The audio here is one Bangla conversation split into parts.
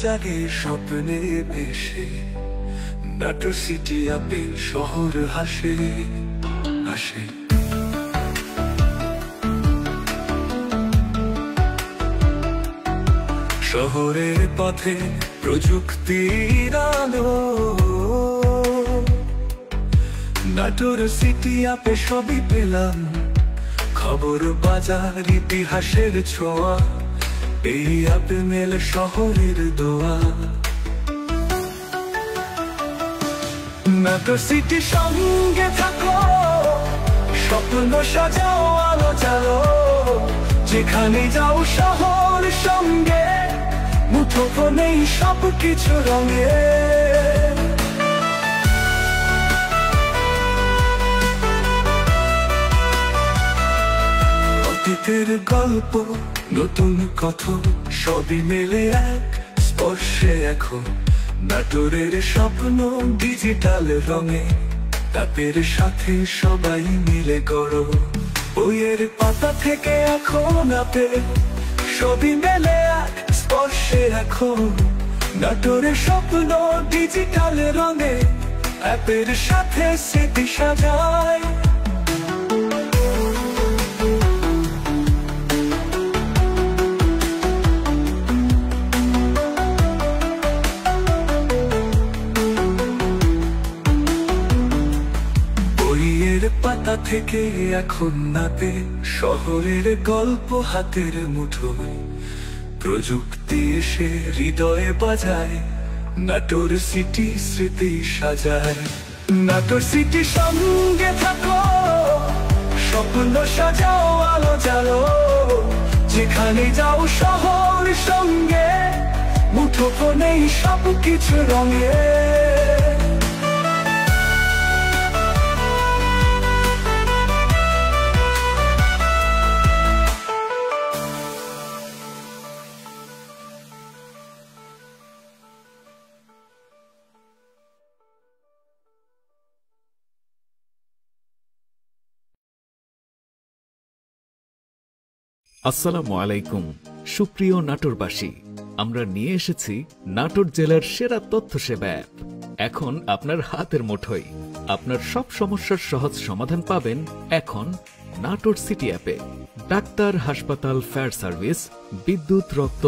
জাগে স্বপ্নে ভেসে নাটোর সিটি অ্যাপে শহর হাসে হাসে। শহরের পথে প্রযুক্তির আলো, নাটোর সিটি অ্যাপে সবই পেলাম, খবর বাজার ইতিহাসের ছোঁয়া, এই অ্যাপে মেলে শহরের দোয়া। নাটোর সিটির সঙ্গে থাকো, স্বপ্ন সাজাও আলো চালো, যেখানে যাও শহর সঙ্গে, মুঠোফোনেই সবকিছু রঙে। অতীতের গল্প নতুন কথন সবই মেলে এক স্পর্শে এখন, নাটোরের স্বপ্ন ডিজিটাল রঙে, অ্যাপের সাথে সবাই মিলে গড়ো। বইয়ের পাতা থেকে এখন অ্যাপে সবই মেলে এক স্পর্শে এখন, নাটোরের স্বপ্ন ডিজিটাল রঙে, অ্যাপের সাথে স্মৃতি সাজায়। পাতা থেকে এখন নাতে শহরের গল্প হাতের মুঠোয়, প্রযুক্তি এসে হৃদয়ে বাজায়, নাটোর সিটি স্মৃতি সাজায়। নাটোর সিটি সঙ্গে থাকো, স্বপ্ন সাজাও আলো জ্বালো, যেখানে যাও শহর সঙ্গে, মুঠোফোনেই সবকিছু রঙে। আসসালামু আলাইকুম সুপ্রিয় নাটোরবাসী, আমরা নিয়ে এসেছি নাটোর জেলার সেরা তথ্য সেবা অ্যাপ। এখন আপনার হাতের মুঠোয় আপনার সব সমস্যার সহজ সমাধান পাবেন এখন নাটোর সিটি অ্যাপে। ডাক্তার, হাসপাতাল, ফায়ার সার্ভিস, বিদ্যুৎ, রক্ত,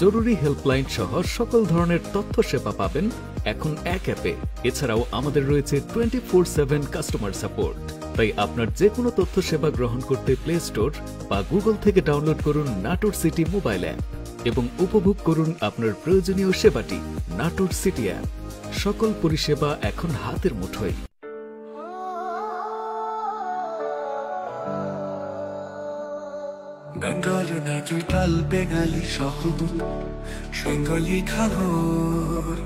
জরুরি হেল্পলাইন সহ সকল ধরনের তথ্য সেবা পাবেন এখন এক অ্যাপে। এছাড়াও আমাদের রয়েছে 24/7 কাস্টমার সাপোর্ট। তাই আপনার যে কোনো তথ্য সেবা গ্রহণ করতে প্লে স্টোর বা গুগল থেকে ডাউনলোড করুন নাটোর সিটি মোবাইল অ্যাপ এবং উপভোগ করুন আপনার প্রয়োজনীয় সেবাটি নাটোর সিটি অ্যাপ। সকল পরিষেবা এখন হাতের মুঠোয়। বেঙ্গল নাটোর বেঙ্গালি শহর, বেঙ্গলি খাবার,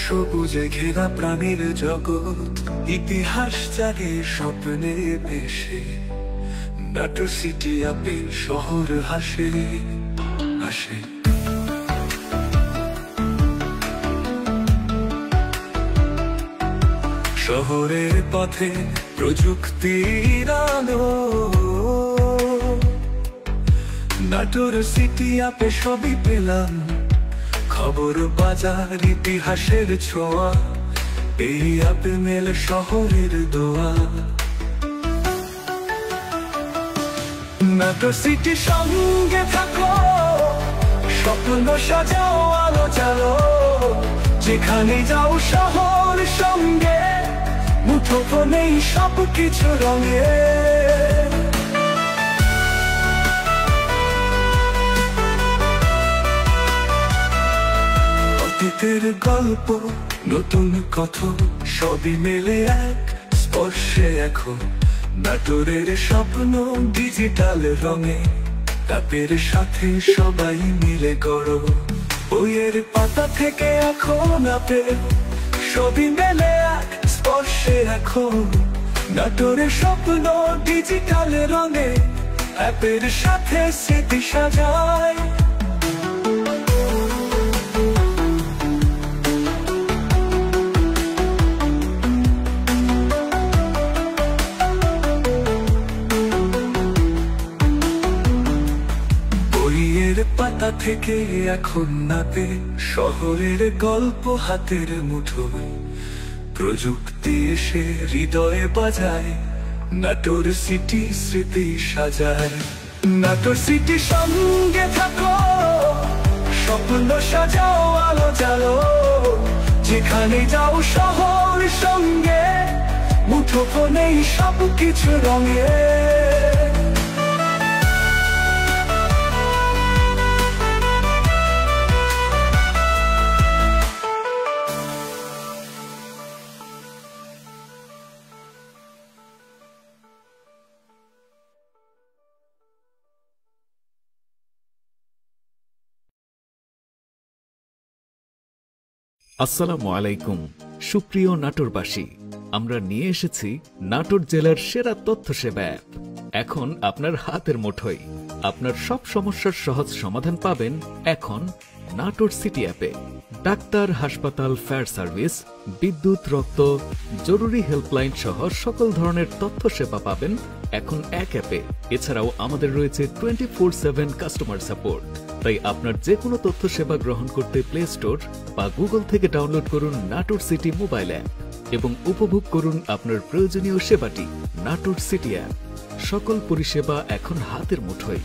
সবুজে ঘেরা প্রাণীর জগৎ, ইতিহাস জাগে স্বপ্নে ভেসে, নাটোর সিটি অ্যাপে শহর হাসে হাসে। শহরের পথে প্রযুক্তির আলো, নাটোর সিটি অ্যাপে সবই পেলাম, খবর বাজার ইতিহাসের ছোঁয়া, এই অ্যাপে মেলে শহরের দোয়া। নাটোর সিটি সঙ্গে থাকো, স্বপ্ন সাজাও আলো চালো, যেখানে যাও শহর সঙ্গে, মুঠোফোনেই সবকিছু রঙে। অতীতের গল্প নতুন কথন সবই মেলে এক স্পর্শে এখন, নাটোরের স্বপ্ন ডিজিটাল রঙে, অ্যাপের সাথে সবাই মিলে গড়ো। বইয়ের পাতা থেকে এখন অ্যাপে সবই মেলে এক স্পর্শে এখন, নাটোরের স্বপ্ন ডিজিটাল রঙে, অ্যাপের সাথে স্মৃতি সাজায়। পাতা থেকে এখন নাতে শহরের গল্প হাতের মুঠোয়, প্রযুক্তি এসে হৃদয়ে বাজায়, নাটোর সিটি স্মৃতি সাজায়। নাটোর সিটি সঙ্গে থাকো, স্বপ্ন সাজাও আলো জালো, যেখানে যাও শহর সঙ্গে, মুঠোফোনেই সব কিছু রঙে। আসসালামু আলাইকুম সুপ্রিয় নাটোরবাসী, আমরা নিয়ে এসেছি নাটোর জেলার সেরা তথ্য সেবা অ্যাপ। এখন আপনার হাতের মুঠোয়। আপনার সব সমস্যার সহজ সমাধান পাবেন এখন নাটোর সিটি অ্যাপে। ডাক্তার, হাসপাতাল, ফায়ার সার্ভিস, বিদ্যুৎ, রক্ত, জরুরি হেল্পলাইন সহ সকল ধরনের তথ্য সেবা পাবেন এখন এক অ্যাপে। এছাড়াও আমাদের রয়েছে 24/7 কাস্টমার সাপোর্ট। তাই আপনার যে কোনো তথ্য সেবা গ্রহণ করতে প্লে স্টোর বা গুগল থেকে ডাউনলোড করুন নাটোর সিটি মোবাইল অ্যাপ এবং উপভোগ করুন আপনার প্রয়োজনীয় সেবাটি নাটোর সিটি অ্যাপ। সকল পরিষেবা এখন হাতের মুঠোয়।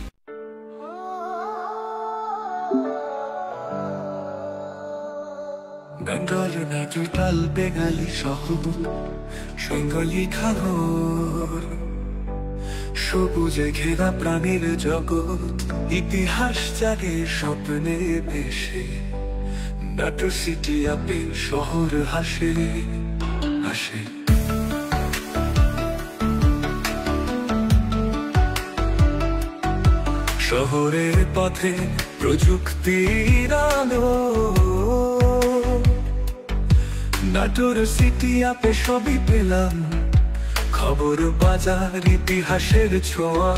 বেঙ্গলি নাটুটাল বেঙ্গালি শহর, সঙ্গলি খাগর, সবুজে ঘেরা প্রাণীর জগৎ, ইতিহাস জাগে স্বপ্নে ভেসে, নাটোর সিটি অ্যাপের শহর হাসে হাসে। শহরের পথে প্রযুক্তির আলো, নাটোর সিটি অ্যাপে সবই পেলাম, খবর, বাজার, ইতিহাসের ছোঁয়া,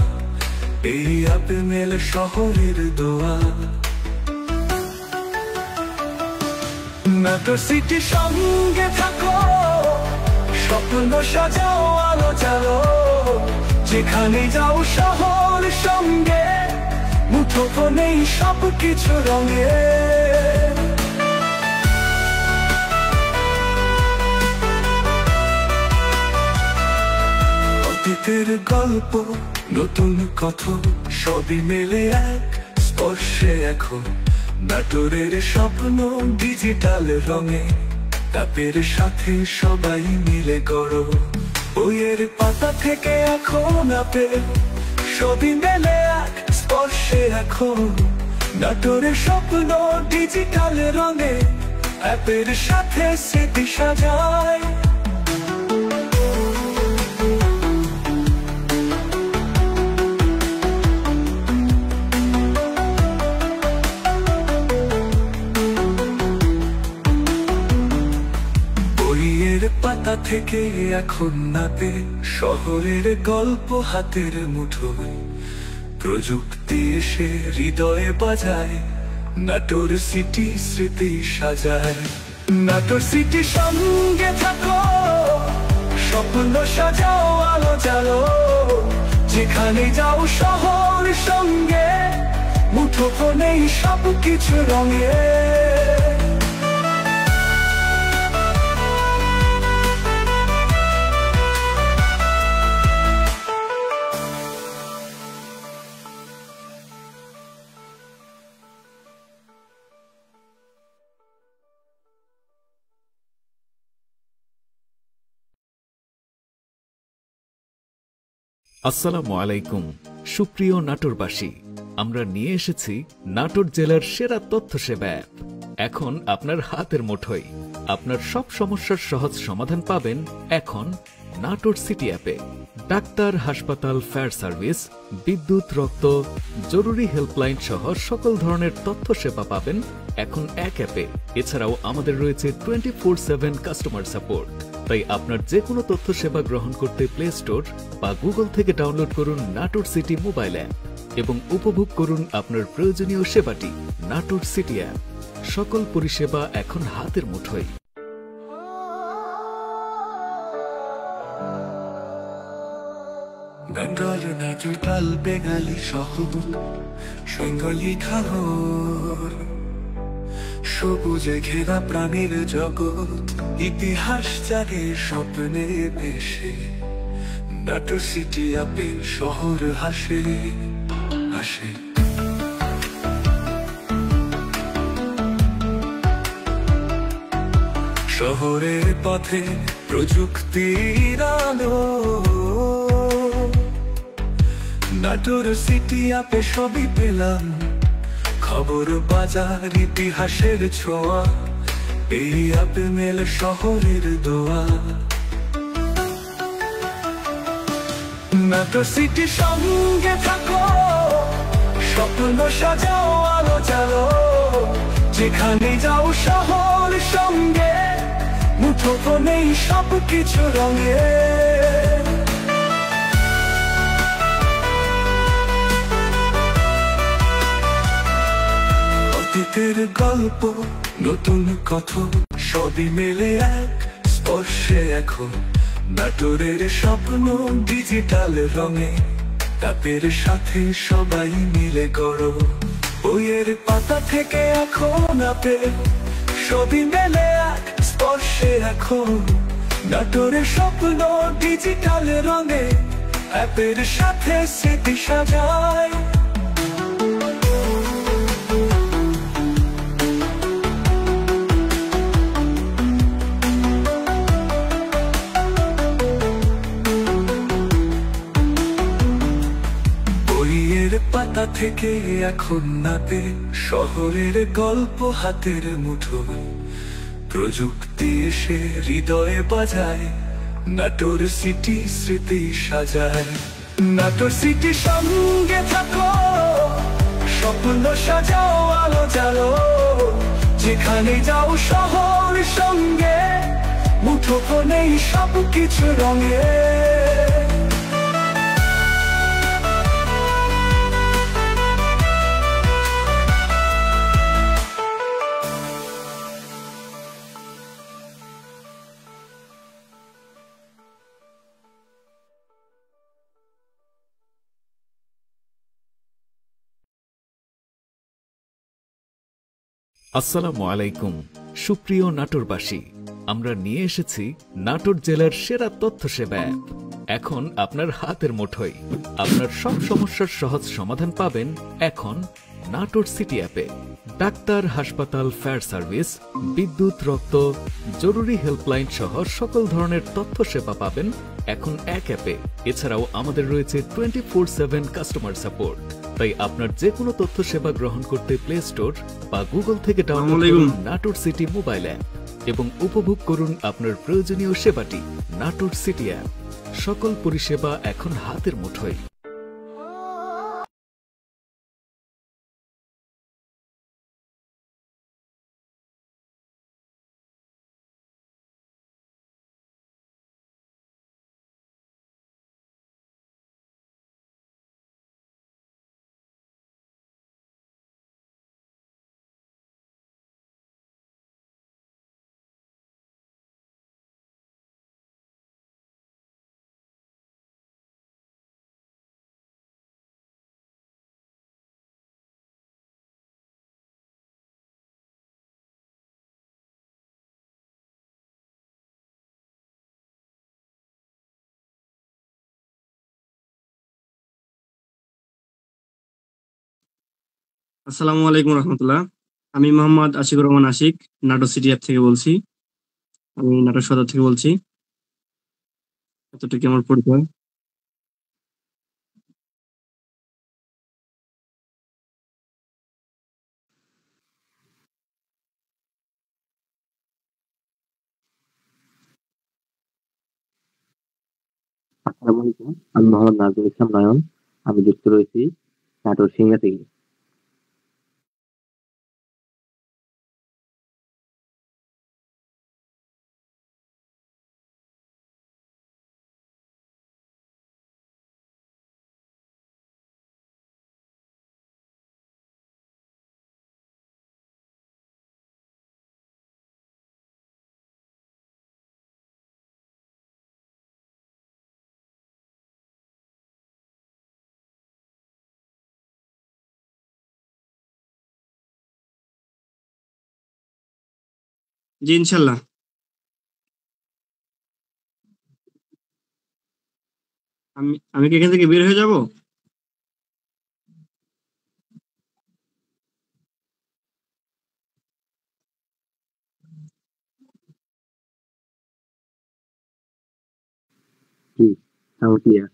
এই অ্যাপে মেলে শহরের দোয়া। নাটোর সিটি সঙ্গে থাকো, স্বপ্ন সাজাও আলো জালো, যেখানে যাও শহর সঙ্গে, মুঠোফোনেই সব কিছু রঙে। অতীতের গল্প, নতুন কথন, সবই মেলে এক স্পর্শে এখন, নাটোরের স্বপ্ন ডিজিটাল রঙে, অ্যাপের সাথে সবাই মিলে গড়ো। বইয়ের পাতা থেকে এখন অ্যাপে সবই মেলে এক স্পর্শে এখন, নাটোরের স্বপ্ন ডিজিটাল রঙে, অ্যাপের সাথে স্মৃতি সাজায়। পাতা থেকে এখন নাতে শহরের গল্প হাতের মুঠোয়, প্রযুক্তি এসে হৃদয়ে বাজায়, নাটোর সিটি স্মৃতি সাজায়। নাটোর সিটি সঙ্গে থাকো, স্বপ্ন সাজাও আলো জালো, যেখানে যাও শহর সঙ্গে, মুঠোফোনেই সব কিছু রঙে। আসসালামু আলাইকুম সুপ্রিয় নাটোরবাসী, আমরা নিয়ে এসেছি নাটোর জেলার সেরা তথ্য সেবা অ্যাপ। এখন আপনার হাতের মুঠোয়। আপনার সব সমস্যার সহজ সমাধান পাবেন এখন নাটোর সিটি অ্যাপে। ডাক্তার, হাসপাতাল, ফায়ার সার্ভিস, বিদ্যুৎ, রক্ত, জরুরি হেল্পলাইন সহ সকল ধরনের তথ্য সেবা পাবেন এখন এক অ্যাপে। এছাড়াও আমাদের রয়েছে 24/7 কাস্টমার সাপোর্ট। তাই আপনার যে কোনো তথ্য সেবা গ্রহণ করতে প্লে স্টোর বা গুগল থেকে ডাউনলোড করুন নাটোর সিটি মোবাইল অ্যাপ এবং উপভোগ করুন আপনার প্রয়োজনীয় সেবাটি নাটোর সিটি অ্যাপ। সকল পরিষেবা এখন হাতের মুঠোয়। সুন্দর ন্যাচুরাল বেঙ্গালি শহর, সঙ্গলি ঘর, সবুজে ঘেরা প্রাণীর জগৎ, ইতিহাস জাগে স্বপ্নে ভেসে, নাটোর সিটি আপেল শহর হাসে হাসে। শহরের পথে প্রযুক্তির আলো, নাটোর সিটি আপে সবই পেলাম, খবর বাজার ইতিহাসের ছোঁয়া, এই আপে মেল শহরের দোয়া। নাটোর সিটি সঙ্গে থাকো, স্বপ্ন সাজাও আলো চালো, যেখানে যাও শহর সঙ্গে, মুঠোফোনেই সব কিছু রঙে। অতীতের গল্প নতুন কথন, সবই মেলে এক স্পর্শে এখন, নাটোরের স্বপ্ন ডিজিটাল রঙে, তাপের সাথে সবাই মিলে গড়ো, বইয়ের পাতা থেকে এখন আপে সবই মেলে এক স্পর্শে এখন, নাটোরের স্বপ্ন ডিজিটাল রঙে, অ্যাপের সাথে স্মৃতি সাজায়। পাতা থেকে এখন নাতে শহরের গল্প হাতের মুঠোয়, প্রযুক্তি এসে হৃদয়ে বাজায়, নাটোর সিটি স্মৃতি সাজায়। নাটোর সিটি সঙ্গে থাকো, স্বপ্ন সাজাও আলো জালো, যেখানে যাও শহর সঙ্গে, মুঠোফোনেই সব কিছু রঙে। আসসালামু আলাইকুম সুপ্রিয় নাটোরবাসী, আমরা নিয়ে এসেছি নাটোর জেলার সেরা তথ্য সেবা অ্যাপ। এখন আপনার হাতের মুঠোয় আপনার সব সমস্যার সহজ সমাধান পাবেন এখন নাটোর সিটি অ্যাপে। ডাক্তার, হাসপাতাল, ফায়ার সার্ভিস, বিদ্যুৎ, রক্ত, জরুরি হেল্পলাইন সহ সকল ধরনের তথ্য সেবা পাবেন এখন এক অ্যাপে। এছাড়াও আমাদের রয়েছে 24/7 কাস্টমার সাপোর্ট। তাই আপনার যে কোনো তথ্য সেবা গ্রহণ করতে প্লে স্টোর বা গুগল থেকে ডাউনলোড করুন নাটোর সিটি মোবাইল অ্যাপ এবং উপভোগ করুন আপনার প্রয়োজনীয় সেবাটি নাটোর সিটি অ্যাপ। সকল পরিষেবা এখন হাতের মুঠোয়। আসসালামু আলাইকুম রহমতুল্লাহ। আমি মোহাম্মদ আশিকুর রহমান আশিক, নাটোর সিটি অ্যাপ থেকে বলছি। আমি নাটোর সদর থেকে বলছি। এতটুকু আমার পরিচয়। আসসালামু আলাইকুম। আমি মোহাম্মদ নাজমুল ইসলাম নয়ন। আমি যুক্ত রয়েছি নাটোর সিংড়া থেকে। জি, ইনশাল্লাহ। আমি কি এখান থেকে বের হয়ে যাব? জি, তাও ক্লিয়ার।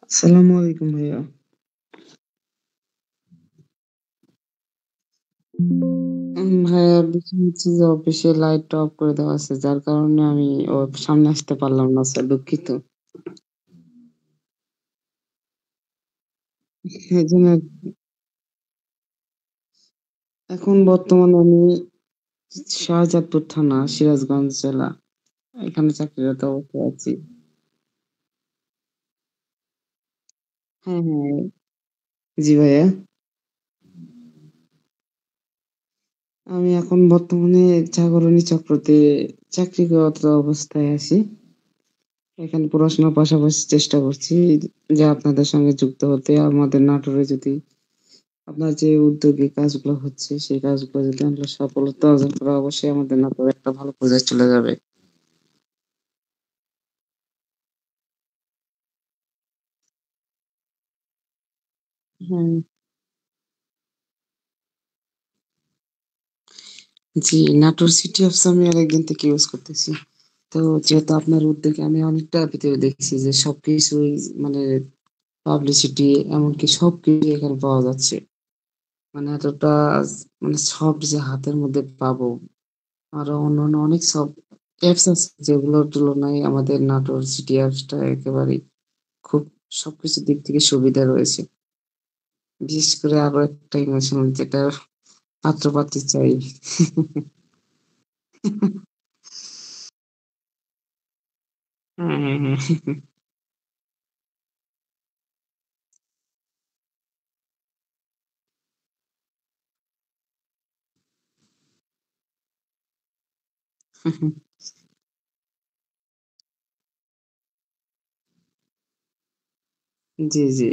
আসসালামু আলাইকুম ভাইয়া। ভাইয়া বিষয় হচ্ছে যে অফিসে লাইটটা অফ করে দেওয়া আছে, যার কারণে আমি সামনে আসতে পারলাম না স্যার, দুঃখিত। এজন্য এখন বর্তমানে আমি শাহজাদপুর থানা, সিরাজগঞ্জ জেলা, এখানে চাকরিরত অবস্থায় আছি। হ্যাঁ, হ্যাঁ। জি ভাইয়া। আমি এখন বর্তমানে জাগরণী চক্রতে চাকরিরত অবস্থায় আছি। এখানে পড়াশোনার পাশাপাশি চেষ্টা করছি যে আপনাদের সঙ্গে যুক্ত হতে। আমাদের নাটোরে যদি আপনার যে উদ্যোগে কাজগুলো হচ্ছে, সেই কাজগুলো যদি আমরা সফলতা অর্জন করি, অবশ্যই আমাদের নাটোরে একটা ভালো পর্যায়ে চলে যাবে। হ্যাঁ, জি, নাটোর সিটি অফস আমি অনেকদিন থেকে ইউজ করতেছি। তো যেহেতু আপনার উদ্যোগে আমি অনেকটা ভিতরে দেখছি যে সবকিছুই মানে পাবলিসিটি, এমনকি সবকিছু এখানে পাওয়া যাচ্ছে। মানে এতটা মানে সব যে হাতের মধ্যে পাবো, আরো অন্যান্য অনেক সব অ্যাপস আছে যেগুলোর তুলনায় আমাদের নাটোর সিটি অ্যাপসটা একেবারেই খুব সবকিছু দিক থেকে সুবিধা রয়েছে। বিশেষ করে আরো একটা ইমোশনাল, যেটা পাত্রপাত্রী চাই। হ্যাঁ, হ্যাঁ, হ্যাঁ। জি, জি।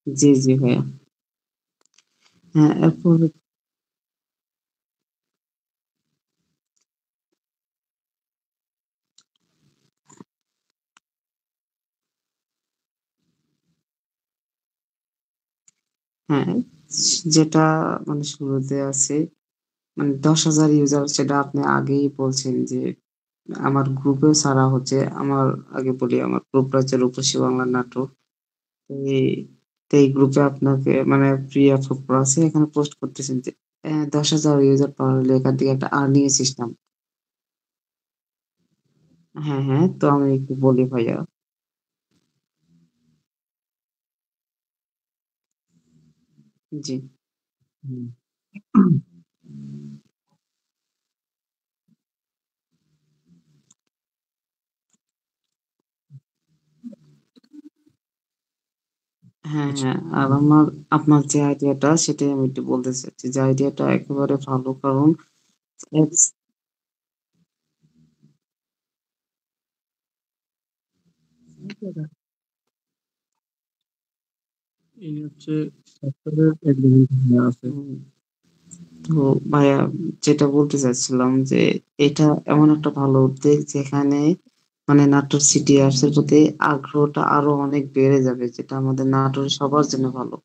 জি, জি ভাইয়া। হ্যাঁ, এরপর হ্যাঁ, যেটা মানে শুরুতে আছে মানে ১০,০০০ ইউজার, সেটা আপনি আগেই বলছেন যে আমার গ্রুপেও ছাড়া হচ্ছে। আমার আগে বলি, আমার গ্রুপটা হচ্ছে রূপসী বাংলা নাটক। এই তো এই গ্রুপে আপনাকে মানে ফ্রি অফ আছে, এখানে পোস্ট করতেছেন যে ১০,০০০ ইউজার পাওয়ার হলে এখান থেকে একটা আর্নিং সিস্টেম। হ্যাঁ, হ্যাঁ। তো আমি একটু বলি ভাইয়া। জি। হুম। হ্যাঁ, আচ্ছা। হ্যাঁ। আর আপনার যে আইডিয়াটা সেটাই আমি একটু বলতে চাচ্ছি যে আইডিয়াটা একেবারে ভালো। কারণ এক্স এই হচ্ছে সফটওয়্যারের এক ধরনের ঝামেলা আছে। হুম, তো ভাইয়া যেটা বলতে চাচ্ছিলাম যে এটা এমন একটা ভালো উদ্যোগ যেখানে মানে নাটোর সিটি আর্টস এর প্রতি আগ্রহটা আরো অনেক বেড়ে যাবে, যেটা আমাদের নাটোরের সবার জন্য ভালো।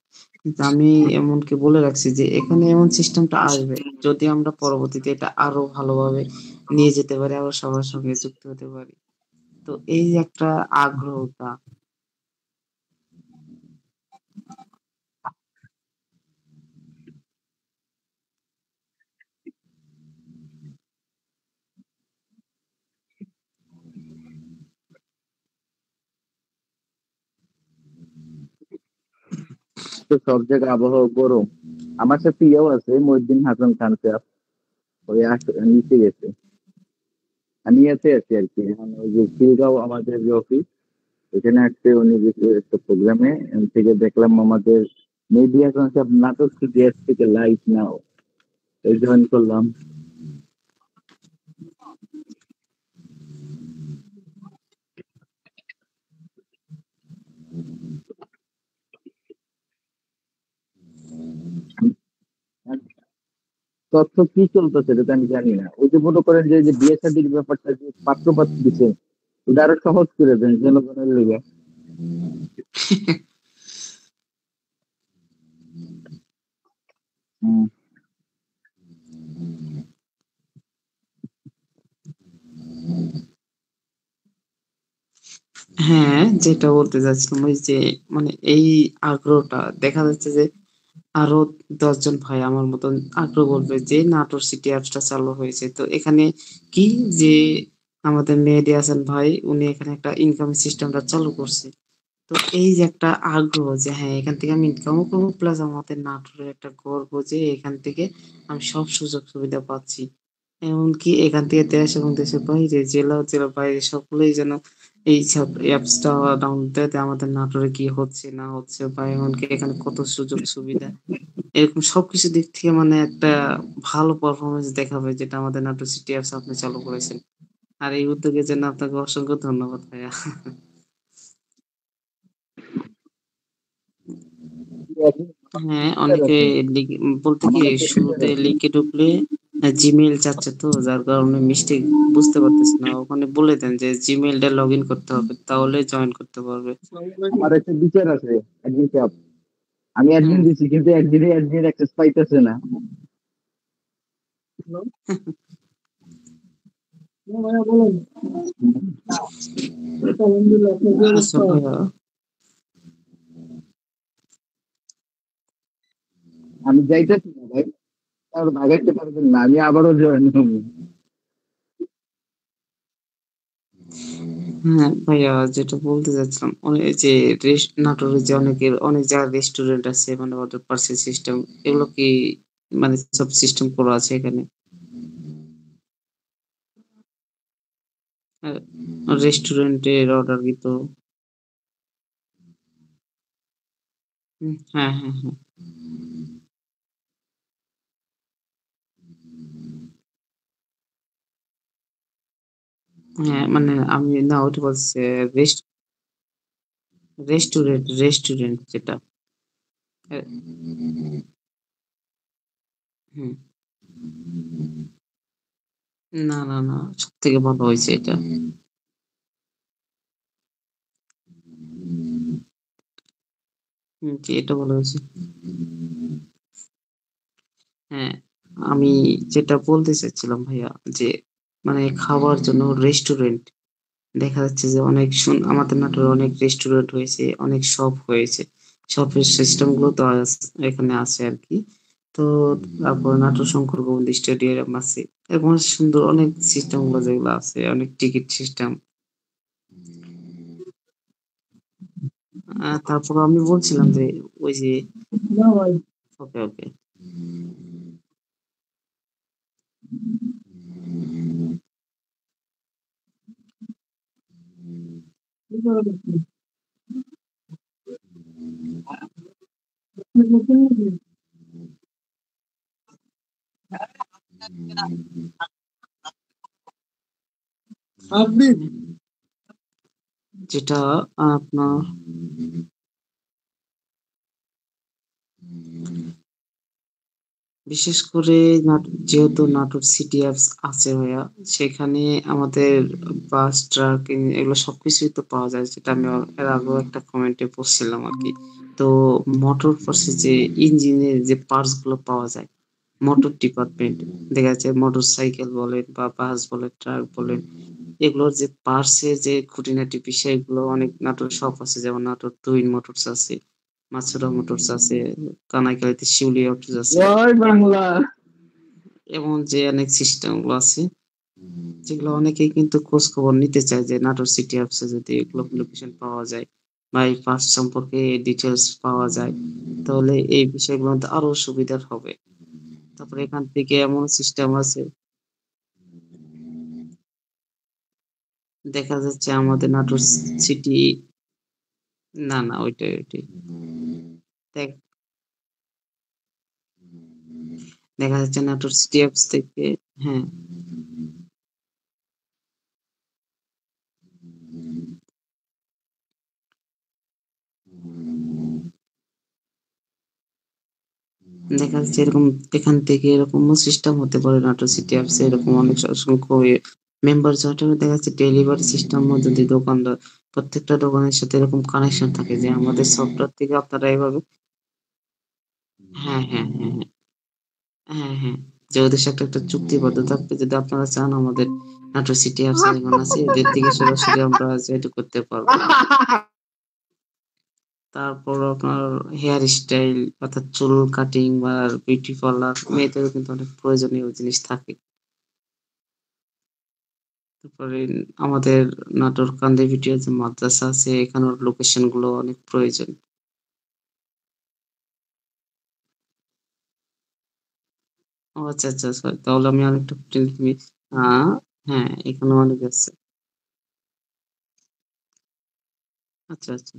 কিন্তু আমি এমনকি বলে রাখছি যে এখানে এমন সিস্টেমটা আসবে যদি আমরা পরবর্তীতে এটা আরো ভালোভাবে নিয়ে যেতে পারি, আরো সবার সঙ্গে যুক্ত হতে পারি। তো এই যে একটা আগ্রহটা। তো সব জায়গায় আবহাওয়া গরম। আমার সাথে ইয়েও আছে, মহিউদ্দিন হাসান খান স্যার। ওই নিচে গেছে। আমি ইয়াতে আছি আর কি, এখন ওই যে খিলগাঁও আমাদের যে অফিস, ওইখানে আসছে উনি গেছে একটা প্রোগ্রামে। থেকে দেখলাম আমাদের মিডিয়া কনসেপ্ট নাটক সিরিয়াস থেকে লাইট নাও, এই জয়েন করলাম। তথ্য কি চলতেছে এটা তো আমি জানি না। ওই যে মনে করেন যে বিয়ে শাদীর ব্যাপারটা যে পাত্রপাত্র দিচ্ছে, ওটা আরো সহজ করে দেন জনগণের লেগে। হুম। হ্যাঁ, যেটা বলতে চাচ্ছিলাম ওই যে মানে এই আগ্রহটা দেখা যাচ্ছে যে আরো ১০ জন ভাই আমার মতন আগ্রহ বলবে যে নাটোর সিটি অ্যাপসটা চালু হয়েছে। তো এখানে কি যে আমাদের মেহেদী হাসান ভাই উনি এখানে একটা ইনকাম সিস্টেমটা চালু করছে। তো এই যে একটা আগ্রহ যে হ্যাঁ, এখান থেকে আমি ইনকামও করবো প্লাস আমাদের নাটোরের একটা গর্ব যে এখান থেকে আমি সব সুযোগ সুবিধা পাচ্ছি। এমনকি এখান থেকে দেশ এবং দেশের বাইরে জেলা ও জেলার বাইরে সকলেই যেন এইসব অ্যাপসটা ডাউনলোড দেয় যে আমাদের নাটোরে কি হচ্ছে না হচ্ছে বা এমনকি এখানে কত সুযোগ সুবিধা। এরকম সবকিছু দিক থেকে মানে একটা ভালো পারফরম্যান্স দেখাবে যেটা আমাদের নাটোর সিটি অ্যাপস আপনি চালু করেছেন। আর এই উদ্যোগের জন্য আপনাকে অসংখ্য ধন্যবাদ ভাইয়া। হ্যাঁ, অনেকে বলতে কি আমাদের তো শুরুতে লিংকে ঢুকলে জিমেইল চাচ্ছে, তো যার কারণে মিস্টেক বুঝতে পারতেছে না। ওখানে বলে দেন যে জিমেইলটা লগ ইন করতে হবে তাহলে জয়েন করতে পারবে। আমার একটা বিচার আছে, একদিন চাপ। আমি হুম। একদিন দিচ্ছি কিন্তু একদিনে একদিন অ্যাক্সেস পাইতেছে না। আচ্ছা ভাইয়া। আমি যাইতেছি না ভাই, আর ভাগাইতে পারবেন না, আমি আবারও জয়েন হবো। হ্যাঁ ভাইয়া, যেটা বলতে চাচ্ছিলাম এই যে নাটোরে যে অনেক জায়গায় রেস্টুরেন্ট আছে মানে অর্ডার পার্সেল সিস্টেম, এগুলো কি মানে সব সিস্টেম করা আছে এখানে রেস্টুরেন্টের অর্ডার দিত? হ্যাঁ, হ্যাঁ, হ্যাঁ। হ্যাঁ, মানে আমি না ওটা বলছি রেস্টুরেন্ট যেটা। এ, হুম। না, না, না, সব থেকে ভালো হয়েছে এটা। জি, এটা ভালো হয়েছে। হ্যাঁ, আমি যেটা বলতে চাচ্ছিলাম ভাইয়া যে মানে খাওয়ার জন্য রেস্টুরেন্ট দেখা যাচ্ছে যে অনেক আমাদের নাটোরে অনেক রেস্টুরেন্ট হয়েছে, অনেক শপ হয়েছে। শপের সিস্টেম গুলো তো এখানে আছে আর কি। তো তারপর নাটোর শঙ্কর গোবিন্দ স্টেডিয়াম আছে। এরকম সুন্দর অনেক সিস্টেম গুলো যেগুলো আছে, অনেক টিকিট সিস্টেম। তারপর আমি বলছিলাম যে ওই যে ওকে ওকে। যেটা আপনার বিশেষ করে যেহেতু নাটোর সিটি অ্যাপস আছে ভাইয়া, সেখানে আমাদের বাস, ট্রাক এগুলো সবকিছুই তো পাওয়া যায়, যেটা আমি এর আগেও একটা কমেন্টে পড়ছিলাম আরকি। তো মোটর পার্টস যে ইঞ্জিনের যে পার্টস গুলো পাওয়া যায়, মোটর ডিপার্টমেন্ট দেখা যাচ্ছে মোটরসাইকেল বলেন বা বাস বলেন, ট্রাক বলেন, এগুলোর যে পার্টস এর যে খুঁটিনাটি বিষয়গুলো অনেক নাটোর শপ আছে, যেমন নাটোর তুহিন মোটরস আছে, মাছুরা মোটরস আছে, কানাইকালীতে শিউলি অটোস আছে, জয় বাংলা। এমন যে অনেক সিস্টেম গুলো আছে, যেগুলো অনেকেই কিন্তু খোঁজ খবর নিতে চায় যে নাটোর সিটি অ্যাপসে যদি এগুলো লোকেশন পাওয়া যায় বা এই পার্টস সম্পর্কে ডিটেলস পাওয়া যায়, তাহলে এই বিষয়গুলো আরো সুবিধার হবে। তারপরে এখান থেকে এমন সিস্টেম আছে, দেখা যাচ্ছে আমাদের নাটোর সিটি, না না ওইটাই ওইটাই, দেখ- দেখা যাচ্ছে নাটোর সিটি অ্যাপস থেকে, হ্যাঁ দেখা যাচ্ছে এরকম, এখান থেকে এরকমও সিস্টেম হতে পারে নাটোর সিটি অ্যাপসে, এরকম অনেক অসংখ্য মেম্বার জয়েন্ট দেখা যাচ্ছে ডেলিভারি সিস্টেম যদি দোকানদার প্রত্যেকটা দোকানের সাথে এরকম কানেকশন থাকে যে আমাদের সফটওয়্যার থেকে আপনারা এইভাবে, হ্যাঁ হ্যাঁ হ্যাঁ হ্যাঁ হ্যাঁ হ্যাঁ, যে ওদের সাথে একটা চুক্তিবদ্ধ থাকবে, যদি আপনারা চান আমাদের নাটোর সিটি অ্যাপস যেমন আছে এদের থেকে সরাসরি আমরা যেটা করতে পারবো। তারপর আপনার হেয়ার স্টাইল অর্থাৎ চুল কাটিং বা বিউটি পার্লার, মেয়েদেরও কিন্তু অনেক প্রয়োজনীয় জিনিস থাকে। তারপরে আমাদের নাটোর কান্দিভিটিয়া যে মাদ্রাসা আছে, এখানের লোকেশন গুলো অনেক প্রয়োজন। ও আচ্ছা আচ্ছা, sorry, তাহলে আমি আরেকটা হ্যাঁ এখানে অনেক আছে। আচ্ছা আচ্ছা,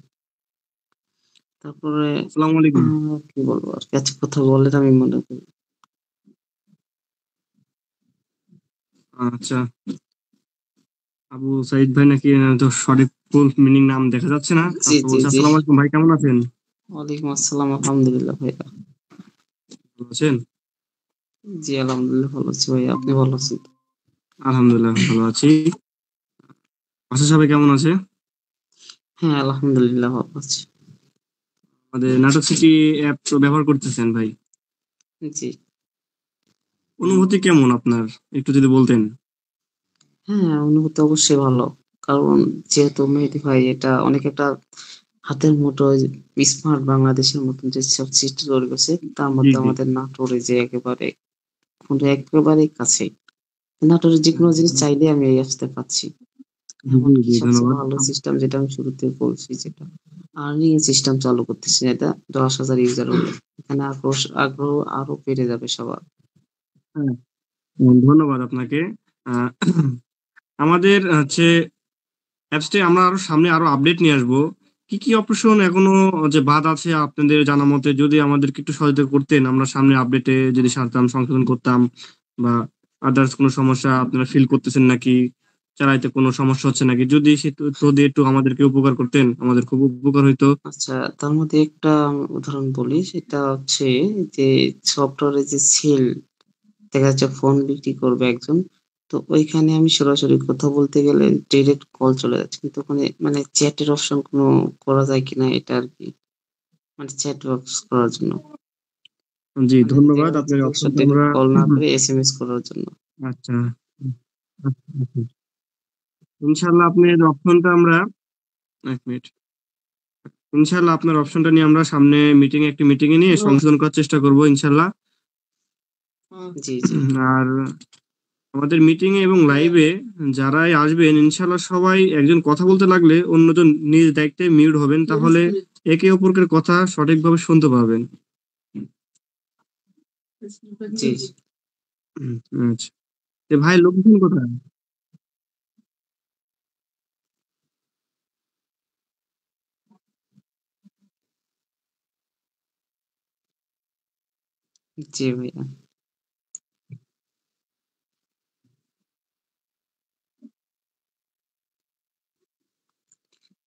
তারপরে আসসালামু আলাইকুম। কি বলবো আর কি, আচ্ছা কথা বলেন আমি মনে করি। আচ্ছা, আবু সাইদ ভাই নাকি, তো সঠিক ফুল মিনিং নাম দেখা যাচ্ছে না। জি আপনি জি বলছি জি, আসসালামু আলাইকুম ভাই, কেমন আছেন? ওয়ালাইকুম আসসালাম, আলহামদুলিল্লাহ ভাইয়া। ভালো আছেন? জি আলহামদুলিল্লাহ ভালো আছি ভাইয়া, আপনি ভালো আছেন তো? আলহামদুলিল্লাহ ভালো আছি। বাসা সবাই কেমন আছে? হ্যাঁ আলহামদুলিল্লাহ ভালো আছি। আমাদের নাটক সিটি অ্যাপ তো ব্যবহার করতেছেন ভাই, জি, অনুভূতি কেমন আপনার, একটু যদি বলতেন। হ্যাঁ অনুভূতি অবশ্যই ভালো, কারণ যেহেতু মেহেদী ভাই এটা অনেক একটা হাতের মুঠোয় স্মার্ট বাংলাদেশের মতন যে সব সৃষ্টি তৈরি করছে, তার জি মধ্যে জি। আমাদের নাটোরে যে একেবারে ফোনটা একেবারে কাছে, নাটোরে যে কোনো জিনিস চাইলে আমি এই আসতে পাচ্ছি। জি এমনকি জি, সবচেয়ে ধন্যবাদ। ভালো সিস্টেম যেটা আমি শুরুতে বলছি, যেটা আর্নিং সিস্টেম চালু করতেছি, এটা 10,000 ইউজার হলে এখানে আগ্রহ আগ্রহ আরো বেড়ে যাবে সবার। হ্যাঁ, ধন্যবাদ আপনাকে। আহ, আমাদের হচ্ছে অ্যাপসটি আমরা আরো সামনে আরো আপডেট নিয়ে আসবো। কি কি অপশন এখনো যে বাদ আছে আপনাদের জানা মতে, যদি আমাদেরকে একটু সহায়তা করতেন, আমরা সামনে আপডেটে যদি সারতাম, সংশোধন করতাম, বা আদার্স কোনো সমস্যা আপনারা ফিল করতেছেন নাকি, চালাইতে কোনো সমস্যা হচ্ছে নাকি, যদি সে তথ্য দিয়ে একটু আমাদেরকে উপকার করতেন, আমাদের খুব উপকার হইতো। আচ্ছা, তার মধ্যে একটা আমি উদাহরণ বলি, সেটা হচ্ছে যে সফটওয়্যারে যে সেল, দেখা যাচ্ছে ফোন বিক্রি করবে একজন, তো ওইখানে আমি সরাসরি কথা বলতে গেলে ডিরেক্ট কল চলে যাচ্ছে, কিন্তু ওখানে মানে চ্যাটের অপশন কোনো করা যায় কিনা এটা আর কি, মানে চ্যাট বক্স করার জন্য, জি মানে দেখা ধন্যবাদ, যাচ্ছে আপনার যে অপশনটা আমরা ডিরেক্ট কল না করে এসএমএস করার জন্য। আচ্ছা, ইনশাল্লাহ আপনার অপশনটা আমরা, এক মিনিট, ইনশাল্লাহ আপনার অপশনটা নিয়ে আমরা সামনে একটি মিটিং এ নিয়ে সংশোধন করার চেষ্টা করব ইনশাল্লাহ। জি জি, আর আমাদের মিটিং এ এবং লাইভে যারাই আসবেন ইনশাল্লাহ সবাই, একজন কথা বলতে লাগলে অন্যজন নিজ দায়িত্বে মিউট হবেন, তাহলে একে অপরকে কথা সঠিকভাবে শুনতে পাবেন। জি, জি। আচ্ছা। তো ভাই লোকেশন কোথায়? জি ভাইয়া।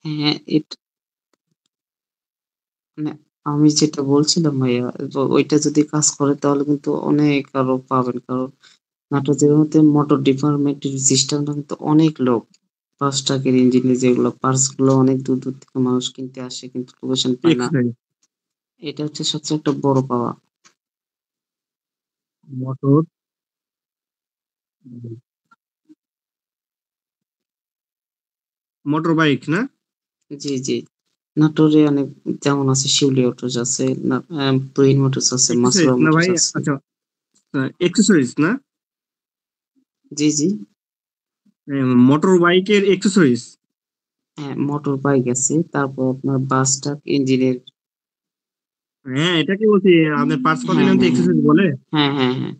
হ্যাঁ, মানে আমি যেটা বলছিলাম ভাইয়া, ওইটা যদি কাজ করে তাহলে কিন্তু অনেক আরো পাবেন। কারণ নাটোরের মধ্যে মোটর ডিপার্টমেন্টের সিস্টেমটা কিন্তু অনেক লোক। ৫ ট্রাকের ইঞ্জিনে যেগুলো পার্টস গুলো অনেক দূর, দূর থেকে মানুষ কিনতে আসে কিন্তু লোকেশন পায় না। এক্স-রে, এটা হচ্ছে সবচেয়ে একটা বড় পাওয়া। মোটর, মোটর বাইক না? জি, জি। নাটোরে অনেক যেমন আছে শিউলি অটোস আছে, তুহিন মোটরস আছে, এক্সেসরিজ মাসুরা না মোটরস ভাই? আছে। আচ্ছা, এক্সেসরিজ না? জি, জি। মোটর বাইকের এক্সেসরিজ। হ্যাঁ, মোটর বাইক আছে। তারপর আপনার বাস ট্রাক ইঞ্জিনের। হ্যাঁ, এটাকে বলছি। আপনার পার্টস পাতি হ্যাঁ, নাম তো হ্যাঁ, হ্যাঁ। এক্সেসরিজ বলে। হ্যাঁ, হ্যাঁ, হ্যাঁ।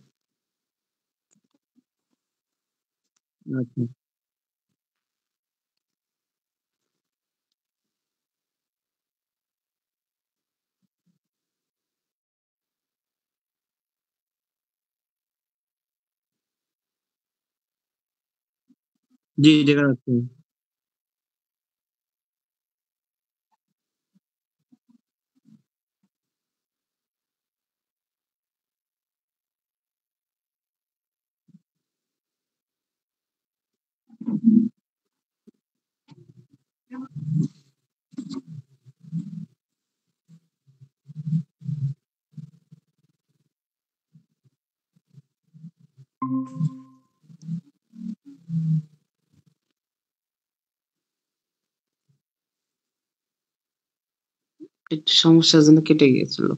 আচ্ছা। জি, দেখা যাচ্ছে। একটু সমস্যার জন্য কেটে গিয়েছিল।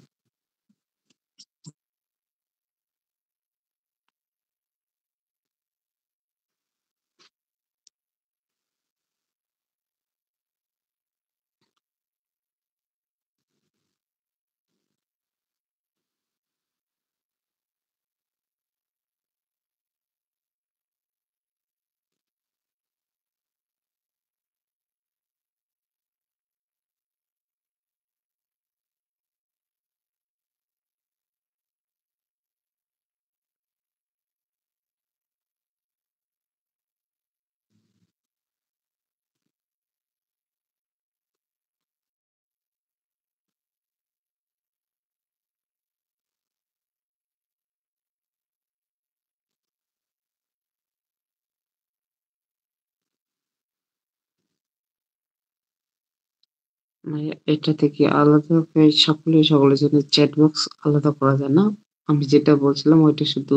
মানে এটা থেকে আলাদাভাবে সকলের জন্য চ্যাট বক্স আলাদা করা যায় না? আমি যেটা বলছিলাম ওইটা শুধু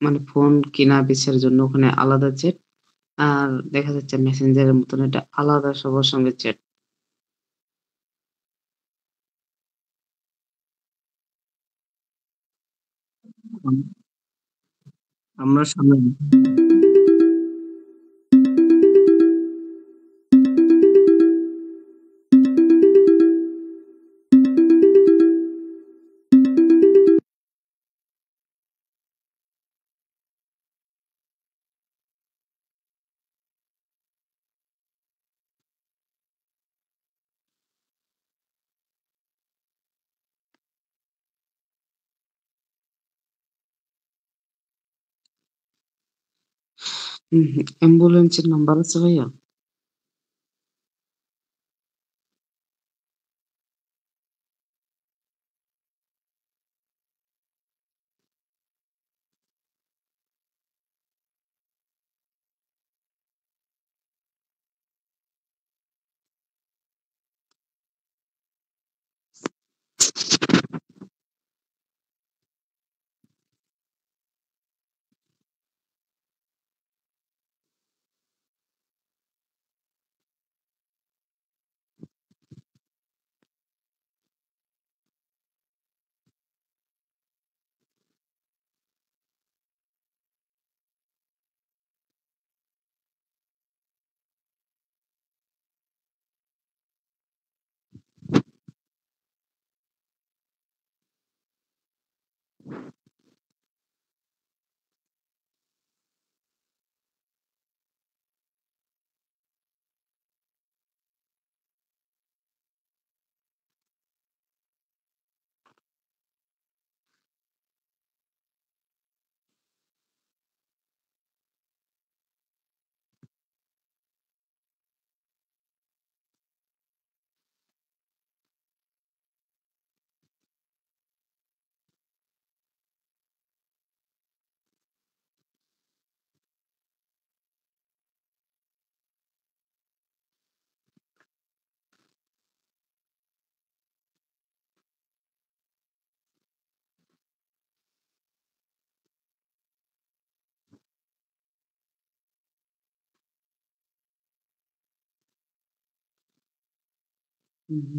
মানে ফোন কেনা-বেচার জন্য ওখানে আলাদা চ্যাট। আর দেখা যাচ্ছে মেসেঞ্জারের মতন এটা আলাদা সবার সঙ্গে চ্যাট। আম- আমরা সামনে। হুম, হুম। অ্যাম্বুলেন্সের নাম্বার আছে ভাইয়া?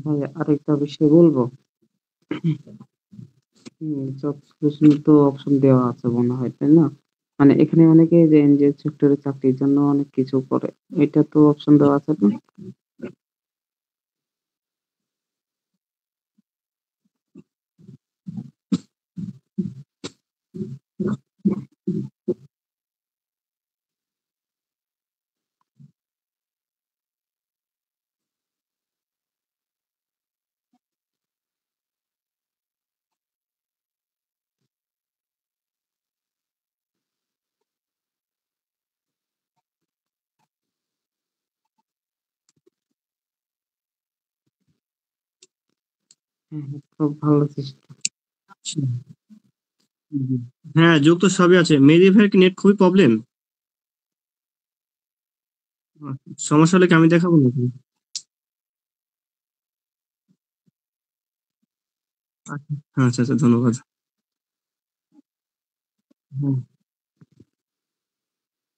ভাইয়া আরেকটা বিষয় বলবো। জব সলিউশনে তো অপশন দেওয়া আছে মনে হয়, তাই না? মানে এখানে অনেকে যে এনজিও সেক্টরে চাকরির জন্য অনেক কিছু করে। এটা তো অপশন দেওয়া আছে না? খুব ভালো সিস্টেম। হ্যাঁ, যোগ তো সবই আছে। মেহেদী ভাইয়ের কি নেট খুবই প্রবলেম? সমস্যা হলে কি আমি দেখাবো নাকি? আচ্ছা আচ্ছা, ধন্যবাদ। হুম,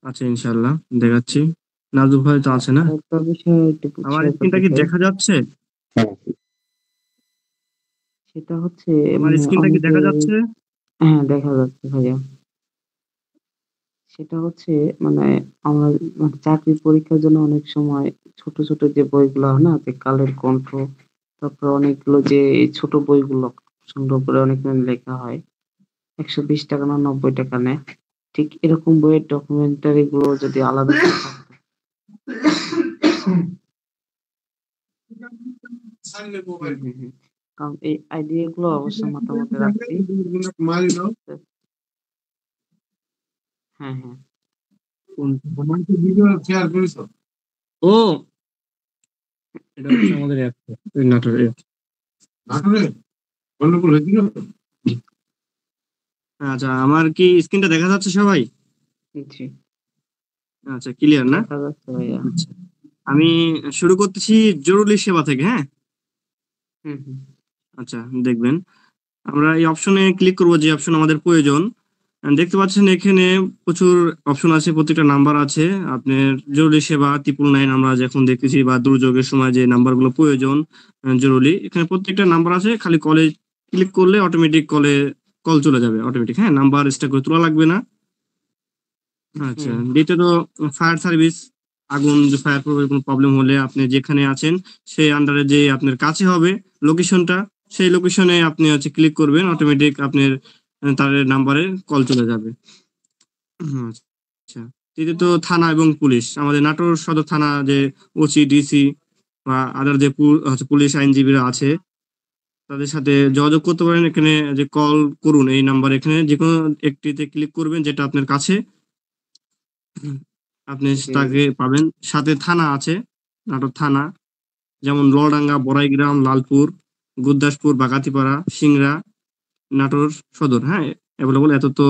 আচ্ছা ইনশাল্লাহ দেখাচ্ছি। নাজুক ভাই তো আছে না? আরেকটা বিষয় একটু আমার শেয়ার স্ক্রিনটা করতে কি চাই। দেখা যাচ্ছে? হ্যাঁ, সেটা হচ্ছে আমার মানে স্ক্রিনটা কি অনেকে, দেখা যাচ্ছে? হ্যাঁ দেখা যাচ্ছে ভাইয়া। সেটা হচ্ছে মানে আমরা মানে চাকরির পরীক্ষার জন্য অনেক সময় ছোট, ছোট যে বইগুলো হয় না? যে কালের কণ্ঠ, তারপর অনেকগুলো যে এই ছোট বইগুলো সংগ্রহ করে অনেক সময় লেখা হয়। ৳১২০ না ৳৯০ নেয়। ঠিক এরকম বইয়ের ডকুমেন্টারি গুলো যদি আলাদা করে থাকতো। হুম। কারণ এই আইডিয়া গুলো অবশ্য মতামতে রাখছি। হ্যাঁ, হ্যাঁ। ও, এটা হচ্ছে আমাদের অ্যাপ, নাটোরের app। আচ্ছা, আমার কি স্ক্রিনটা দেখা যাচ্ছে সবাই? জি, আচ্ছা, ক্লিয়ার না? দেখা যাচ্ছে ভাইয়া। আচ্ছা, আমি শুরু করতেছি জরুরি সেবা থেকে, হ্যাঁ? হুম। আচ্ছা, দেখবেন আমরা এই অপশনে ক্লিক করব যে অপশন আমাদের প্রয়োজন। দেখতে পাচ্ছেন এখানে প্রচুর অপশন আছে, প্রত্যেকটা নাম্বার আছে। আপনার জরুরি সেবা 999 আমরা যখন দেখতেছি, বা দুর্যোগের সময় যে নাম্বারগুলো প্রয়োজন জরুরি, এখানে প্রত্যেকটা নাম্বার আছে। খালি কলে ক্লিক করলে অটোমেটিক কল চলে যাবে অটোমেটিক, হ্যাঁ? নাম্বার এক্সট্রা করে তোলা লাগবে না। আচ্ছা, হুম, দ্বিতীয়ত ফায়ার সার্ভিস। আগুন যে ফায়ার কোনো প্রবলেম হলে আপনি যেখানে আছেন সেই আন্ডারে যে আপনার কাছে হবে লোকেশনটা, সেই লোকেশনে আপনি হচ্ছে ক্লিক করবেন, অটোমেটিক আপনার তার নাম্বারে কল চলে যাবে। হুম, আচ্ছা। তৃতীয়ত থানা এবং পুলিশ। আমাদের নাটোর সদর থানা যে ওসি, ডিসি বা আদার যে হচ্ছে পুলিশ আইনজীবীরা আছে, তাদের সাথে যোগাযোগ করতে পারেন। এখানে যে কল করুন এই নাম্বার, এখানে যেকোনো একটিতে ক্লিক করবেন যেটা আপনার কাছে, আপনি জি, তাকে পাবেন। সাথে থানা আছে, নাটোর থানা, যেমন লোহাডাঙ্গা, বড়াইগ্রাম, লালপুর, গুরদাসপুর, বাগাতিপাড়া, সিংড়া, নাটোর সদর, হ্যাঁ? অ্যাভেলেবল। এত তো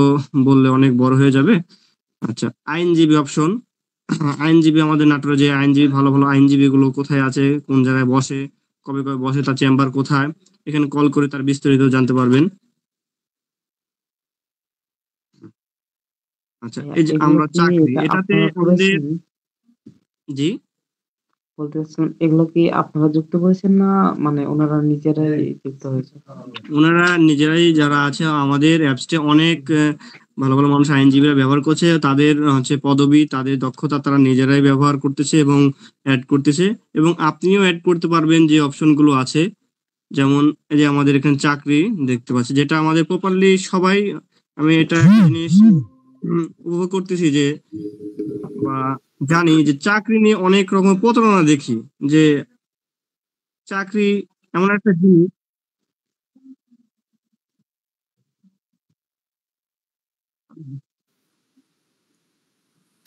বললে অনেক বড় হয়ে যাবে। আচ্ছা, আইনজীবী অপশন। আইনজীবী, আমাদের নাটোরে যে আইনজীবী, ভালো ভালো আইনজীবী গুলো কোথায় আছে, কোন জায়গায় বসে, কবে কবে বসে, তার চেম্বার কোথায়, এখানে কল করে তার বিস্তারিত জানতে পারবেন। আচ্ছা, ভাইয়া এই যে এগুলো আমরা কি চাকরি, এটা এটাতে আপনারা আমাদের, করেছেন? জি, বলতে চাচ্ছিলাম এগুলো কি আপনারা যুক্ত করেছেন না মানে ওনারা নিজেরাই যুক্ত হয়েছে? ওনারা নিজেরাই, যারা আছে আমাদের অ্যাপসটা, অনেক ভালো ভালো মানুষ আইনজীবীরা ব্যবহার করছে। তাদের হচ্ছে পদবি, তাদের দক্ষতা তারা নিজেরাই ব্যবহার করতেছে এবং অ্যাড করতেছে। এবং আপনিও অ্যাড করতে পারবেন যে অপশন গুলো আছে। যেমন এই যে আমাদের এখানে চাকরি দেখতে পাচ্ছি, যেটা আমাদের প্রপারলি সবাই, আমি এটা একটা জিনিস উপভোগ করতেছি যে, বা জানি যে চাকরি নিয়ে অনেক রকম প্রতারণা দেখি। যে চাকরি এমন একটা জিনিস।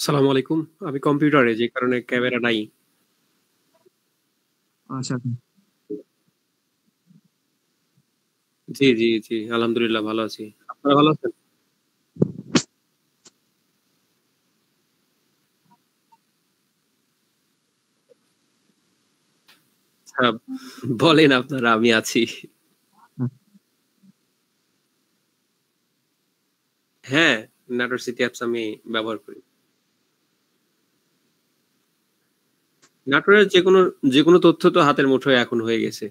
সালাম আলাইকুম। আমি কম্পিউটারে, যে কারণে ক্যামেরা নাই। আচ্ছা, জি, জি, জি। আলহামদুলিল্লাহ ভালো আছি। আপনারা ভালো আছেন? আচ্ছা, বলেন আপনারা, আমি আছি। হ্যাঁ, নাটোর সিটি অ্যাপস আমি ব্যবহার করি। নাটোরের যে কোনো তথ্য তো হাতের মুঠোয় এখন হয়ে গেছে।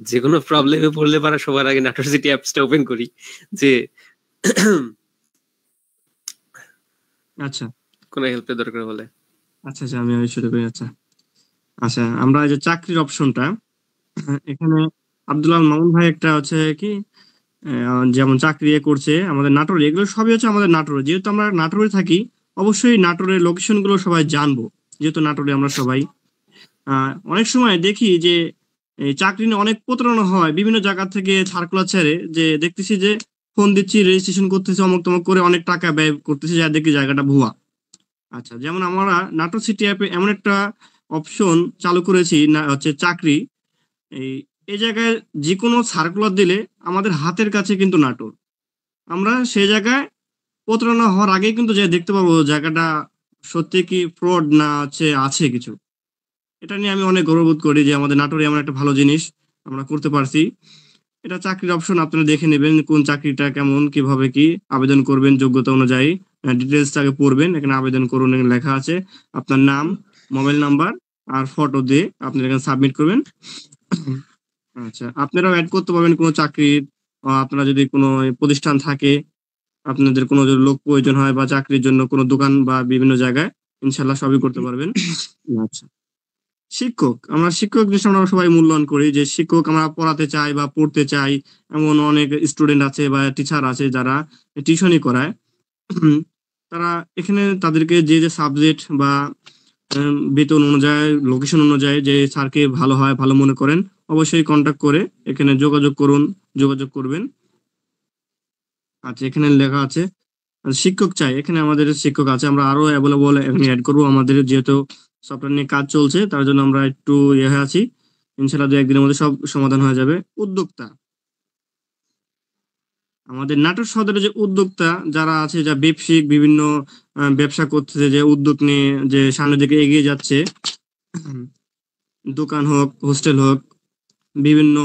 যে কোনো প্রবলেমে পড়লে পারা সবার আগে নাটোর সিটি অ্যাপসটা ওপেন করি যে আচ্ছা কোনো হেল্পের দরকার হলে। আচ্ছা আচ্ছা আমি শুরু করি। আচ্ছা আচ্ছা আমরা এই যে চাকরির অপশনটা এখানে আব্দুল্লাহ মামুন ভাই একটা হচ্ছে কি যেমন চাকরি করছে আমাদের নাটোরে, এগুলো সবই হচ্ছে আমাদের নাটোরে। যেহেতু আমরা নাটোরে থাকি, অবশ্যই নাটোরের লোকেশন গুলো সবাই জানবো, যেহেতু নাটোরে আমরা সবাই। অনেক সময় দেখি যে এই চাকরি নিয়ে অনেক প্রতারণা হয় বিভিন্ন জায়গা থেকে সার্কুলার ছেড়ে, যে দেখতেছি যে ফোন দিচ্ছি, রেজিস্ট্রেশন করতেছি, অমুক তমুক করে অনেক টাকা ব্যয় করতেছি, যা দেখি জায়গাটা ভুয়া। আচ্ছা যেমন আমরা নাটোর সিটি অ্যাপে এমন একটা অপশন চালু করেছি না হচ্ছে চাকরি, এই এই জায়গায় যে কোনো সার্কুলার দিলে আমাদের হাতের কাছে কিন্তু নাটোর, আমরা সেই জায়গায় প্রতারণা হওয়ার আগেই কিন্তু যে দেখতে পাবো জায়গাটা সত্যি কি ফ্রড না আছে কিছু। এটা নিয়ে আমি অনেক গর্ববোধ করি যে আমাদের নাটোরে এমন একটা ভালো জিনিস আমরা করতে পারছি। এটা চাকরির অপশন, আপনারা দেখে নেবেন কোন চাকরিটা কেমন, কিভাবে কি আবেদন করবেন যোগ্যতা অনুযায়ী। ডিটেলসটাকে পড়বেন, এখানে আবেদন করুন এখানে লেখা আছে, আপনার নাম, মোবাইল নাম্বার আর ফটো দিয়ে আপনি এখানে সাবমিট করবেন। আচ্ছা আপনারাও অ্যাড করতে পারবেন কোনো চাকরির, আপনারা যদি কোনো প্রতিষ্ঠান থাকে, আপনাদের কোনো যদি লোক প্রয়োজন হয় বা চাকরির জন্য কোনো দোকান বা বিভিন্ন জায়গায়, ইনশাল্লাহ সবই করতে পারবেন। আচ্ছা শিক্ষক, আমরা শিক্ষক জিনিস আমরা সবাই মূল্যায়ন করি, যে শিক্ষক আমরা পড়াতে চাই বা পড়তে চাই, এমন অনেক স্টুডেন্ট আছে বা টিচার আছে যারা টিউশনই করায়। তারা এখানে তাদেরকে যে যে সাবজেক্ট বা বেতন অনুযায়ী, লোকেশন অনুযায়ী যে স্যারকে ভালো হয়, ভালো মনে করেন, অবশ্যই কন্ট্যাক্ট করে এখানে যোগাযোগ করবেন। আচ্ছা এখানে লেখা আছে শিক্ষক চাই, এখানে আমাদের শিক্ষক আছে, আমরা আরো অ্যাভেলেবল এখানে অ্যাড করবো। আমাদের যেহেতু সফটওয়্যার নিয়ে কাজ চলছে, তার জন্য আমরা একটু হয়ে আছি, ইনশাল্লাহ 2-1 দিনের মধ্যে সব সমাধান হয়ে যাবে। উদ্যোক্তা, আমাদের নাটোর সদরে যে উদ্যোক্তা যারা আছে, যা ব্যবসায়িক বিভিন্ন ব্যবসা করতেছে, যে উদ্যোগ নিয়ে যে সামনের দিকে এগিয়ে যাচ্ছে, দোকান হোক, হোস্টেল হোক, বিভিন্ন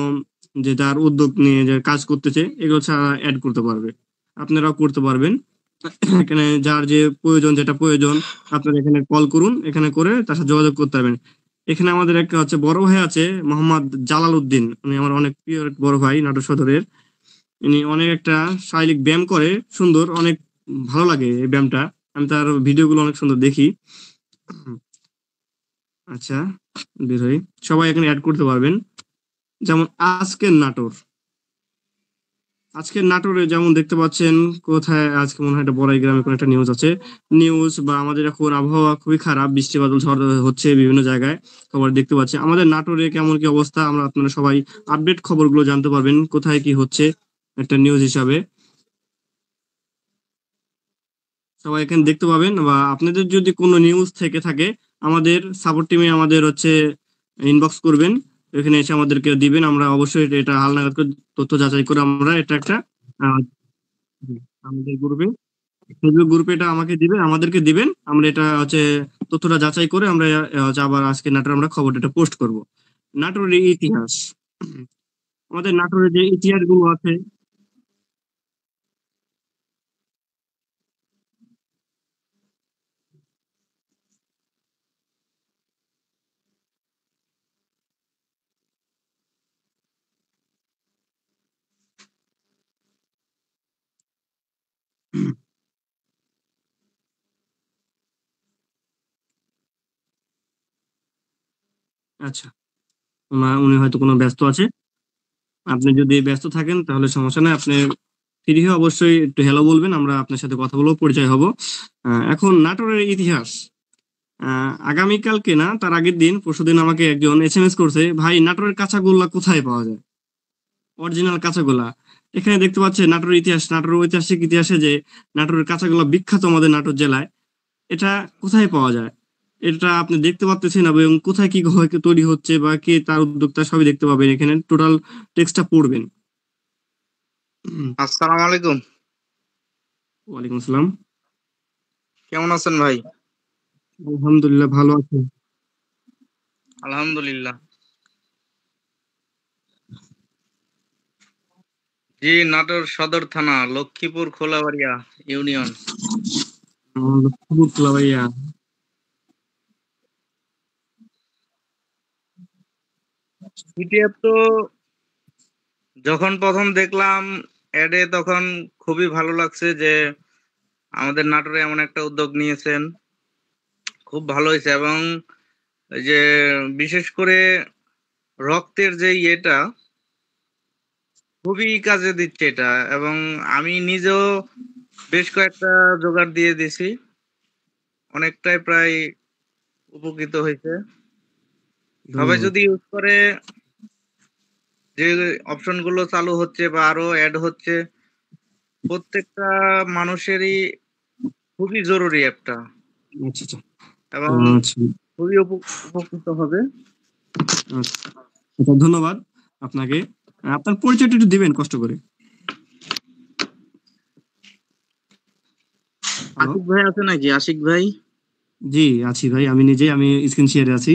যে যার উদ্যোগ নিয়ে যে কাজ করতেছে, এগুলো ছাড়া অ্যাড করতে পারবে, আপনারাও করতে পারবেন। এখানে যার যে প্রয়োজন, যেটা প্রয়োজন আপনারা এখানে কল করুন, এখানে করে তার সাথে যোগাযোগ করতে পারবেন। এখানে আমাদের একটা হচ্ছে বড় ভাই আছে মোহাম্মদ জালাল উদ্দিন, উনি আমার অনেক প্রিয় এক বড় ভাই নাটোর সদরের। ইনি অনেক একটা শারীরিক ব্যায়াম করে, সুন্দর, অনেক ভালো লাগে এই ব্যায়ামটা, আমি তার ভিডিওগুলো অনেক সুন্দর দেখি। আচ্ছা বের হই, সবাই এখানে অ্যাড করতে পারবেন। যেমন আজকের নাটোরে যেমন দেখতে পাচ্ছেন, কোথায় আজকে মনে হয় একটা বড়াই গ্রামে কোনো একটা নিউজ আছে, নিউজ বা আমাদের এখন আবহাওয়া খুবই খারাপ, বৃষ্টি বাদল ঝড় হচ্ছে বিভিন্ন জায়গায়, খবর দেখতে পাচ্ছি। আমাদের নাটোরে কেমন কি অবস্থা, আমরা আপনারা সবাই আপডেট খবরগুলো জানতে পারবেন কোথায় কি হচ্ছে একটা নিউজ হিসাবে, সবাই এখানে দেখতে পাবেন। বা আপনাদের যদি কোনো নিউজ থেকে থাকে, আমাদের সাপোর্ট টিমে আমাদের হচ্ছে ইনবক্স করবেন, এখানে এসে আমাদেরকে দিবেন, আমরা অবশ্যই এটা হালনাগাদ করে তথ্য যাচাই করে আমরা এটা একটা আহ, আমাদের গ্রুপে, ফেসবুক গ্রুপে এটা আমাদেরকে দিবেন, আমরা এটা হচ্ছে তথ্যটা যাচাই করে আমরা হচ্ছে আবার আজকে নাটোরে আমরা খবরটা এটা পোস্ট করব। নাটোরের ইতিহাস, আমাদের নাটোরের যে ইতিহাস গুলো আছে। আচ্ছা উনি হয়তো কোনো ব্যস্ত আছে, আপনি যদি ব্যস্ত থাকেন তাহলে সমস্যা নেই, আপনি ফ্রি হয়ে অবশ্যই একটু হ্যালো বলবেন, আমরা আপনার সাথে কথা বলবো, পরিচয় হব। এখন নাটোরের ইতিহাস, আগামীকালকে না তার আগের দিন, পরশুদিন আমাকে একজন এসএমএস করছে, ভাই নাটোরের কাঁচাগোল্লা কোথায় পাওয়া যায়, অরিজিনাল কাঁচাগোল্লা। এখানে দেখতে পাচ্ছে নাটোরের ইতিহাস, নাটোরের ঐতিহাসিক ইতিহাসে যে নাটোরের কাঁচাগোল্লা বিখ্যাত আমাদের নাটোর জেলায়, এটা কোথায় পাওয়া যায় এটা আপনি দেখতে পাচ্ছেন, এবং কোথায় কি তৈরি হচ্ছে বা কে তার উদ্যোক্তা, সবই দেখতে পাবেন, এখানে টোটাল টেক্সটটা পড়বেন। আসসালামু আলাইকুম। ওয়ালাইকুম আসসালাম। কেমন আছেন ভাই? আলহামদুলিল্লাহ ভালো আছি। আলহামদুলিল্লাহ। জি, নাটোর সদর থানা, লক্ষ্মীপুর খোলাবাড়িয়া ইউনিয়ন। লক্ষ্মীপুর ভাইয়া, সিটিএফ তো যখন প্রথম দেখলাম অ্যাডে তখন খুবই ভালো লাগছে যে আমাদের নাটোরে এমন একটা উদ্যোগ নিয়েছেন, খুব ভালো হয়েছে। এবং এই যে বিশেষ করে রক্তের যে ইয়েটা খুবই কাজে দিচ্ছে এটা, এবং আমি নিজেও বেশ কয়েকটা জোগাড় দিয়ে দিছি, অনেকটাই প্রায় উপকৃত হয়েছে। সবাই ধন্যবাদ। যদি ইউজ করে, যে অপশন গুলো চালু হচ্ছে বা আরো অ্যাড হচ্ছে, প্রত্যেকটা মানুষেরই খুবই জরুরি একটা, আচ্ছা আচ্ছা। এবং আচ্ছা খুবই উপকৃত হবে। আচ্ছা আচ্ছা, ধন্যবাদ আপনাকে। আপনার পরিচয়টা একটু দিবেন কষ্ট করে। হ্যালো। আশিক ভাই আছে নাকি? আশিক ভাই, জি আছি ভাই, আমি স্ক্রিন শেয়ারে আছি।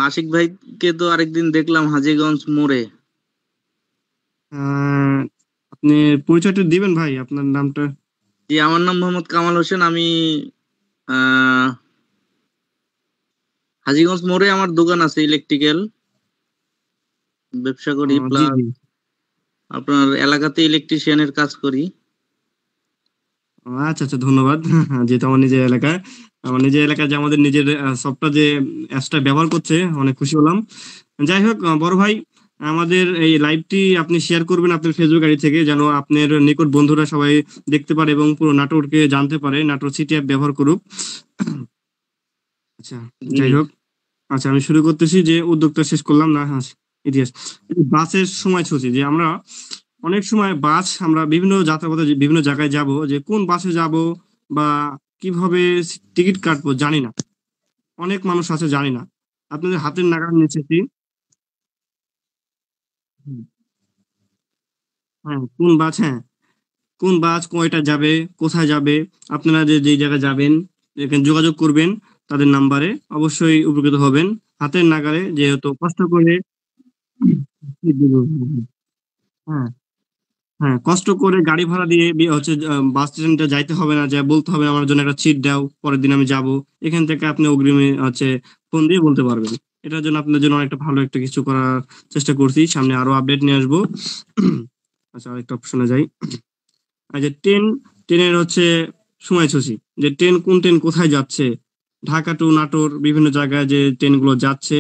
আশিক ভাইকে তো আরেকদিন দেখলাম হাজীগঞ্জ মোড়ে। আহ, আপনি পরিচয়টা দিবেন ভাই, আপনার নামটা। জি, আমার নাম মোহাম্মদ কামাল হোসেন। আমি আহ হাজীগঞ্জ মোড়ে আমার দোকান আছে, ইলেকট্রিক্যাল ব্যবসা করি, জি প্লাস জি। আপনার এলাকাতে ইলেকট্রিশিয়ানের কাজ করি। আচ্ছা আচ্ছা, ধন্যবাদ। যেহেতু আমার নিজের এলাকায় যে আমাদের নিজের সফটওয়্যার যে অ্যাপসটা ব্যবহার করছে, অনেক খুশি হলাম। যাই হোক, বড় ভাই, আমাদের এই লাইভটি আপনি শেয়ার করবেন আপনার ফেসবুক আইডি থেকে, যেন আপনার নিকট বন্ধুরা সবাই দেখতে পারে এবং পুরো নাটোরকে জানতে পারে, নাটোর সিটি অ্যাপ ব্যবহার করুক। আচ্ছা, জি, যাই হোক। আচ্ছা, আমি শুরু করতেছি যে উদ্যোগটা শেষ করলাম না। হ্যাঁ, ইতিহাস। এই যে বাসের সময়সূচি, যে আমরা অনেক সময় আমরা বিভিন্ন যাত্রাপথে বিভিন্ন জায়গায় যাব, যে কোন বাসে যাব বা কিভাবে টিকিট কাটবো জানি না। অনেক মানুষ আছে জানি না। আপনাদের হাতের নাগাল নিচেছি। হুম, হ্যাঁ, কোন বাস কয়টা যাবে, কোথায় যাবে, আপনারা যে যেই জায়গায় যাবেন এখানে যোগাযোগ করবেন তাদের নাম্বারে, অবশ্যই উপকৃত হবেন। হাতের নাগালে, যেহেতু কষ্ট করে। হ্যাঁ হ্যাঁ, কষ্ট করে গাড়ি ভাড়া দিয়ে হচ্ছে বাস স্ট্যান্ডে যাইতে হবে না, যে বলতে হবে আমার জন্য একটা সিট দাও, পরের দিন আমি যাব। এখান থেকে আপনি অগ্রিমে হচ্ছে ফোন দিয়ে বলতে পারবেন। এটার জন্য আপনাদের জন্য অনেকটা ভালো একটা কিছু করার চেষ্টা করছি, সামনে আরো আপডেট নিয়ে আসবো। আচ্ছা, আরেকটা অপশনে যাই। আর যে ট্রেনের হচ্ছে সময়সূচি, যে ট্রেন কোথায় যাচ্ছে, ঢাকা টু নাটোর বিভিন্ন জায়গায় যে ট্রেনগুলো যাচ্ছে,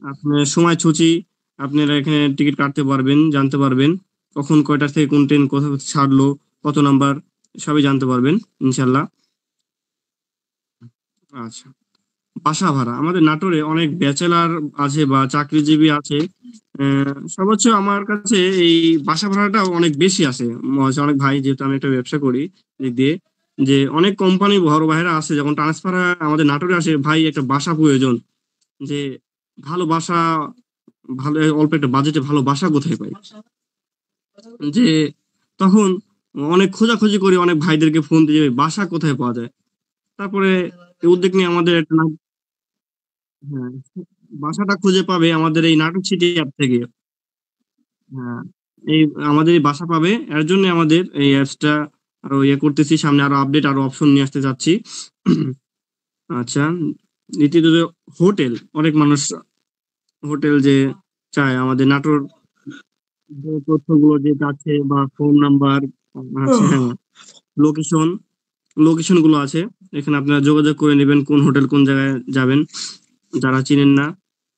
আপনার সময়সূচি আপনারা এখানে টিকিট কাটতে পারবেন, জানতে পারবেন কখন কয়টা থেকে কোন ট্রেন কোথাও ছাড়লো, কত নাম্বার, সবই জানতে পারবেন ইনশাল্লাহ। আচ্ছা, বাসা ভাড়া, আমাদের নাটোরে অনেক ব্যাচেলার আছে বা চাকরিজীবী আছে। সর্বোচ্চ আমার কাছে এই বাসা ভাড়াটা অনেক বেশি আছে। অনেক ভাই, যেহেতু আমি একটা ব্যবসা করি দিক দিয়ে, যে অনেক কোম্পানি বড় ভাইরা আছে, যখন ট্রান্সফার আমাদের নাটোরে আসে, ভাই একটা বাসা প্রয়োজন, যে ভালো বাসা, ভালো অল্প একটা বাজেটে ভালো বাসা কোথায় পাই, যে তখন অনেক খোঁজাখুঁজি করি, অনেক ভাইদেরকে ফোন দিয়ে বাসা কোথায় পাওয়া যায়। তারপরে এই উদ্যোগ নিয়ে আমাদের একটা হ্যাঁ, বাসাটা খুঁজে পাবে আমাদের এই নাটক সিটি অ্যাপ থেকে। হ্যাঁ, এই আমাদের এই বাসা পাবে, এর জন্য আমাদের এই অ্যাপসটা আরো ইয়ে করতেছি, সামনে আরো আপডেট আরো অপশন নিয়ে আসতে যাচ্ছি। আচ্ছা, দ্বিতীয়ত যে হোটেল, অনেক মানুষ হোটেল যে চায়, আমাদের নাটোর যে তথ্যগুলো যে আছে বা ফোন নাম্বার আছে, হ্যাঁ, লোকেশন লোকেশন গুলো আছে, এখানে আপনারা যোগাযোগ করে নেবেন কোন হোটেল কোন জায়গায় যাবেন। যারা চিনেন না,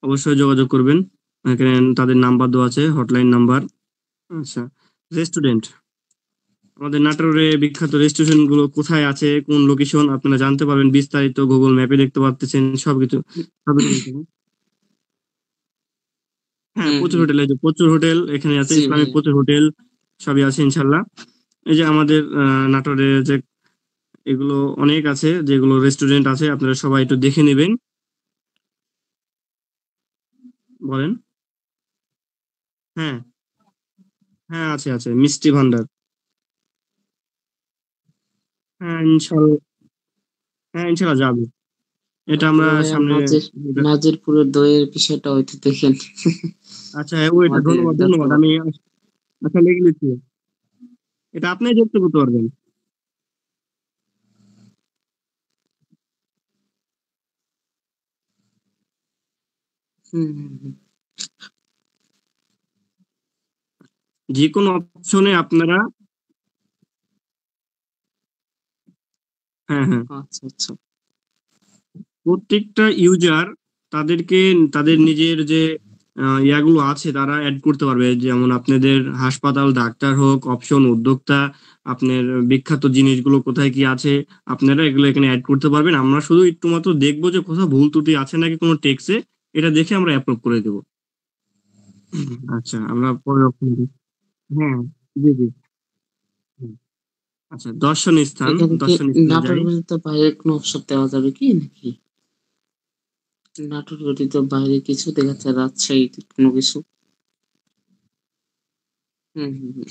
অবশ্যই যোগাযোগ করবেন, এখানে তাদের নাম্বার দেওয়া আছে, হটলাইন নাম্বার। আচ্ছা, রেস্টুরেন্ট, আমাদের নাটোরে বিখ্যাত রেস্টুরেন্ট গুলো কোথায় আছে, কোন লোকেশন, আপনারা জানতে পারবেন বিস্তারিত, গুগল ম্যাপে দেখতে পাচ্ছেন সবকিছু সবকিছু এখানে। হ্যাঁ, হুম প্রচুর হুম। হোটেল, এই যে প্রচুর হোটেল এখানে আছে, জি ইসলামিক ভাই। প্রচুর হোটেল সবই আছে ইনশাল্লাহ। এই যে আমাদের নাটোরে যে এগুলো অনেক আছে, যেগুলো রেস্টুরেন্ট আছে, আপনারা সবাই একটু দেখে নেবেন। বলেন। হ্যাঁ হ্যাঁ, আছে আছে, মিষ্টি ভান্ডার। হ্যাঁ ইনশাল্লাহ, হ্যাঁ ইনশাল্লাহ যাবে, এটা আমরা তবে ভাইয়া সামনে। নাজিরপুরের দইয়ের বিষয়টা হয়তো দেখেন। আচ্ছা, ওইটা আমাদের ধন্যবাদ ধন্যবাদ, আমি যাত্রাবাড়ি। আচ্ছা লিখে নিচ্ছি, এটা আপনিই যুক্ত করতে পারবেন। হুম হুম হুম। যে কোনো অপশনে আপনারা হ্যাঁ হ্যাঁ আচ্ছা আচ্ছা প্রত্যেকটা ইউজার তাদেরকে তাদের নিজের যে ইয়াগুলো আছে তারা অ্যাড করতে পারবে, যেমন আপনাদের হাসপাতাল, ডাক্তার হোক, অপশন, উদ্যোক্তা, আপনার বিখ্যাত জিনিসগুলো কোথায় কি আছে আপনারা এগুলো এখানে অ্যাড করতে পারবেন। আমরা শুধু একটু মাত্র দেখবো যে কোথাও ভুল ত্রুটি আছে নাকি কোনো টেক্সে, এটা দেখে আমরা অ্যাপ্রুভ করে দেবো। আচ্ছা, আমরা পরে হ্যাঁ, জি জি হুম। আচ্ছা, দর্শনীয় স্থান, এখানে কি দর্শনীয় স্থানে নাটোর যাই। ব্যতীত বাইরে কোনো অপশন দেওয়া যাবে কি নাকি? নাটোর ব্যতীত বাইরে কিছু দেখাচ্ছে, রাজশাহী কোনো কিছু?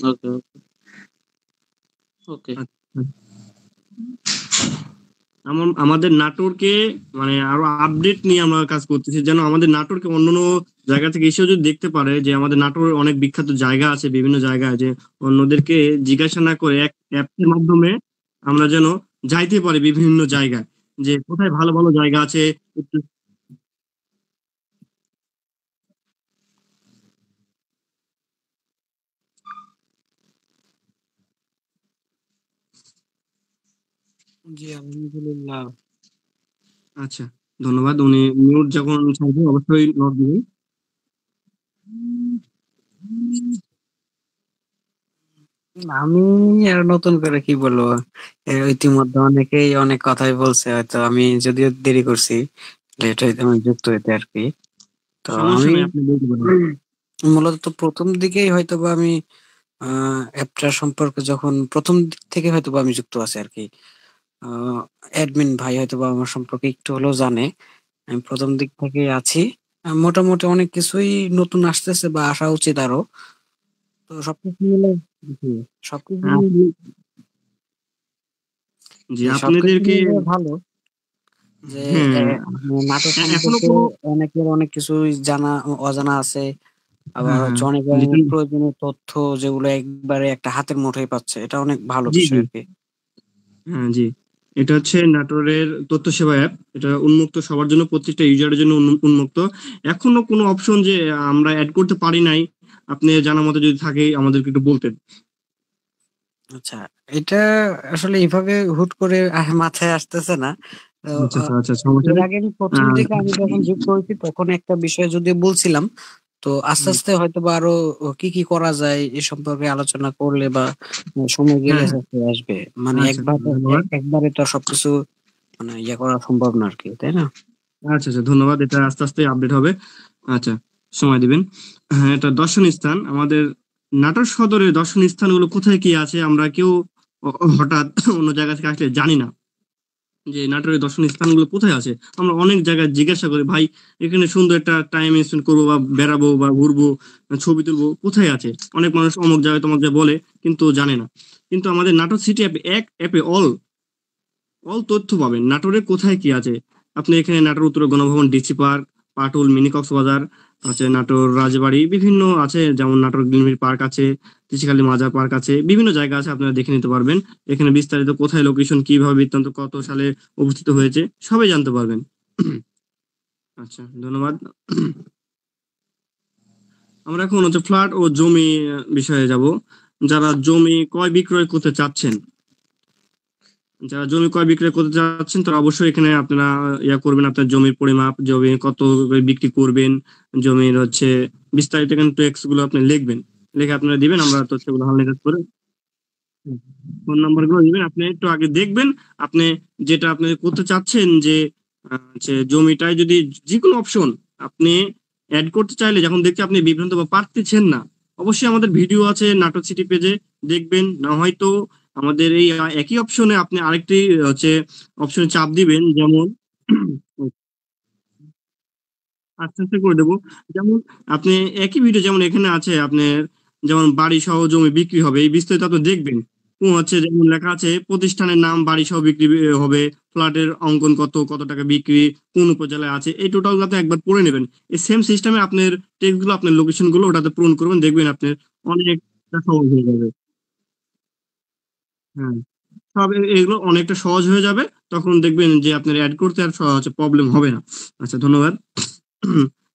ওকে ওকে ওকে। আচ্ছা, আমাদের নাটোরকে মানে আরো আপডেট নিয়ে আমরা কাজ করতেছি, যেন আমাদের নাটোরকে অন্যান্য জায়গা থেকে এসেও যদি দেখতে পারে যে আমাদের নাটোরে অনেক বিখ্যাত জায়গা আছে, বিভিন্ন জায়গায়, যে অন্যদেরকে জিজ্ঞাসা না করে এক অ্যাপের মাধ্যমে আমরা যেন যাইতে পারি বিভিন্ন জায়গায়, যে কোথায় ভালো ভালো জায়গা আছে একটু। জি আলহামদুলিল্লাহ। আচ্ছা, ধন্যবাদ। উনি মিউট যখন থাকবে অবশ্যই নোট দিবেন। আমি আর নতুন করে কি বলবো, ইতিমধ্যে অনেকেই অনেক কথাই বলছে, হয়তো আমি যদিও দেরি করছি, লেট হইতে আমি যুক্ত হইতে আর কি। তো সমস্যা আমি নেই, আপনি বলতে পারেন। মূলত প্রথম দিকেই হয়তোবা আমি অ্যাপটা সম্পর্কে যখন প্রথম দিক থেকে হয়তোবা আমি যুক্ত আছি আর কি। অ্যাডমিন ভাই হয়তোবা আমার সম্পর্কে একটু হলেও জানে, আমি প্রথম দিক থেকেই আছি। মোটামুটি অনেক কিছুই নতুন আসতেছে বা আসা উচিত আরো। তো সবকিছু মিলে জি, সবকিছু হ্যাঁ, মিলে জি সবকিছু আপনাদেরকে মিলে ভালো যে হ্যাঁ নাটক এখনো সম্পর্কে কোনো অনেকের অনেক কিছুই জানা অজানা আছে। আবার হ্যাঁ হ্যাঁ হচ্ছে অনেকের অনেক লিটন, প্রয়োজনীয় তথ্য যেগুলো একবারে একটা হাতের মুঠোয় পাচ্ছে, এটা অনেক ভালো জি বিষয় জি আর কি। হ্যাঁ জি, এটা হচ্ছে নাটোরের তথ্য সেবা অ্যাপ। এটা উন্মুক্ত সবার জন্য, প্রত্যেকটা ইউজারের জন্য উন্মুক্ত। এখনো কোনো অপশন যে আমরা অ্যাড করতে পারি নাই, আপনি জানা মতে যদি থাকে আমাদেরকে একটু বলতেন। আচ্ছা, এটা আসলে এইভাবে হুট করে মাথায় আসতেছে না। তো আচ্ছা আচ্ছা আচ্ছা, সমস্যা এর নেই। আগে আমি প্রথম আহ, দিকে আমি যখন যুক্ত হয়েছি তখন একটা বিষয় যদি বলছিলাম, তো আস্তে হুম, আস্তে হয়তো বা আরো কি কি করা যায় এ সম্পর্কে আলোচনা করলে বা সময় গেলে হ্যাঁ হ্যাঁ হচ্ছে আসবে। মানে আচ্ছা, ধন্যবাদ। একবারে তো আর সবকিছু মানে ইয়ে করা সম্ভব না আরকি, তাই না? আচ্ছা আচ্ছা, ধন্যবাদ। এটা আস্তে আস্তে আপডেট হবে। আচ্ছা, সময় দিবেন। হ্যাঁ, এটা দর্শনীয় স্থান। আমাদের নাটোর সদরের দর্শনীয় স্থানগুলো কোথায় কি আছে আমরা কেউ হঠাৎ অন্য জায়গা থেকে আসলে জানি না যে নাটোরের দর্শনীয় স্থানগুলো কোথায় আছে। আমরা অনেক জায়গায় জিজ্ঞাসা করি, ভাই এখানে সুন্দর একটা টাইম স্পেন্ড করবো বা বেড়াবো বা ঘুরবো, ছবি তুলবো, কোথায় আছে? অনেক মানুষ অমুক জায়গায় তমুক জায়গায় বলে, কিন্তু জানে না। কিন্তু আমাদের নাটোর সিটি অ্যাপে, এক অ্যাপে অল অল তথ্য পাবেন নাটোরে কোথায় কি আছে। আপনি এখানে নাটোর উত্তর Ganabhaban, DC park, Patul, mini Cox's Bazar আছে, নাটোর রাজবাড়ি বিভিন্ন আছে, যেমন নাটোর গ্রিনভিল পার্ক আছে, তিসিখালী মাজার পার্ক আছে, বিভিন্ন জায়গা আছে, আপনারা দেখে নিতে পারবেন। এখানে বিস্তারিত কোথায় লোকেশন, কিভাবে বৃত্তান্ত, কত সালে অবস্থিত হয়েছে, সবাই জানতে পারবেন। আচ্ছা, ধন্যবাদ। আমরা এখন হচ্ছে ফ্ল্যাট ও জমি বিষয়ে যাব। যারা জমি ক্রয় বিক্রয় করতে চাচ্ছেন, যারা জমি ক্রয় বিক্রয় করতে চাচ্ছেন তারা অবশ্যই এখানে আপনারা ইয়া করবেন, আপনার জমির পরিমাপ, জমি কত বিক্রি করবেন, জমির হচ্ছে বিস্তারিত এখানে টেক্সট গুলো আপনি লিখবেন, লিখে আপনারা দিবেন, আমরা তো সেগুলো হালনাগাদ করে ফোন নাম্বার গুলো দিবেন। আপনি একটু আগে দেখবেন আপনি যেটা আপনি করতে চাচ্ছেন, যে হচ্ছে জমিটায় যদি যে কোনো অপশন আপনি অ্যাড করতে চাইলে যখন দেখতে আপনি বিভ্রান্ত বা পারতেছেন না, অবশ্যই আমাদের ভিডিও আছে নাটক সিটি পেজে, দেখবেন। না হয়তো আমাদের এই একই অপশনে আপনি আরেকটি হচ্ছে অপশনে চাপ দিবেন, যেমন আস্তে আস্তে করে দেবো। যেমন আপনি একই ভিডিও যেমন এখানে আছে আপনার, যেমন বাড়ি সহ জমি বিক্রি হবে, এই বিস্তারিত আপনি দেখবেন। হচ্ছে যেমন লেখা আছে প্রতিষ্ঠানের নাম, বাড়ি সহ বিক্রি হবে, ফ্ল্যাটের অঙ্কন কত, কত টাকা বিক্রি, কোন উপজেলায় আছে, এই টোটাল আপনি একবার পড়ে নেবেন। এই সেম সিস্টেমে আপনার টেক্সট গুলো, আপনার লোকেশন গুলো ওটাতে পূরণ করবেন, দেখবেন আপনার অনেকটা সহজ হয়ে যাবে। হ্যাঁ, সব এগুলো অনেকটা সহজ হয়ে যাবে। তখন দেখবেন যে আপনার অ্যাড করতে আর হচ্ছে প্রবলেম হবে না। আচ্ছা, ধন্যবাদ।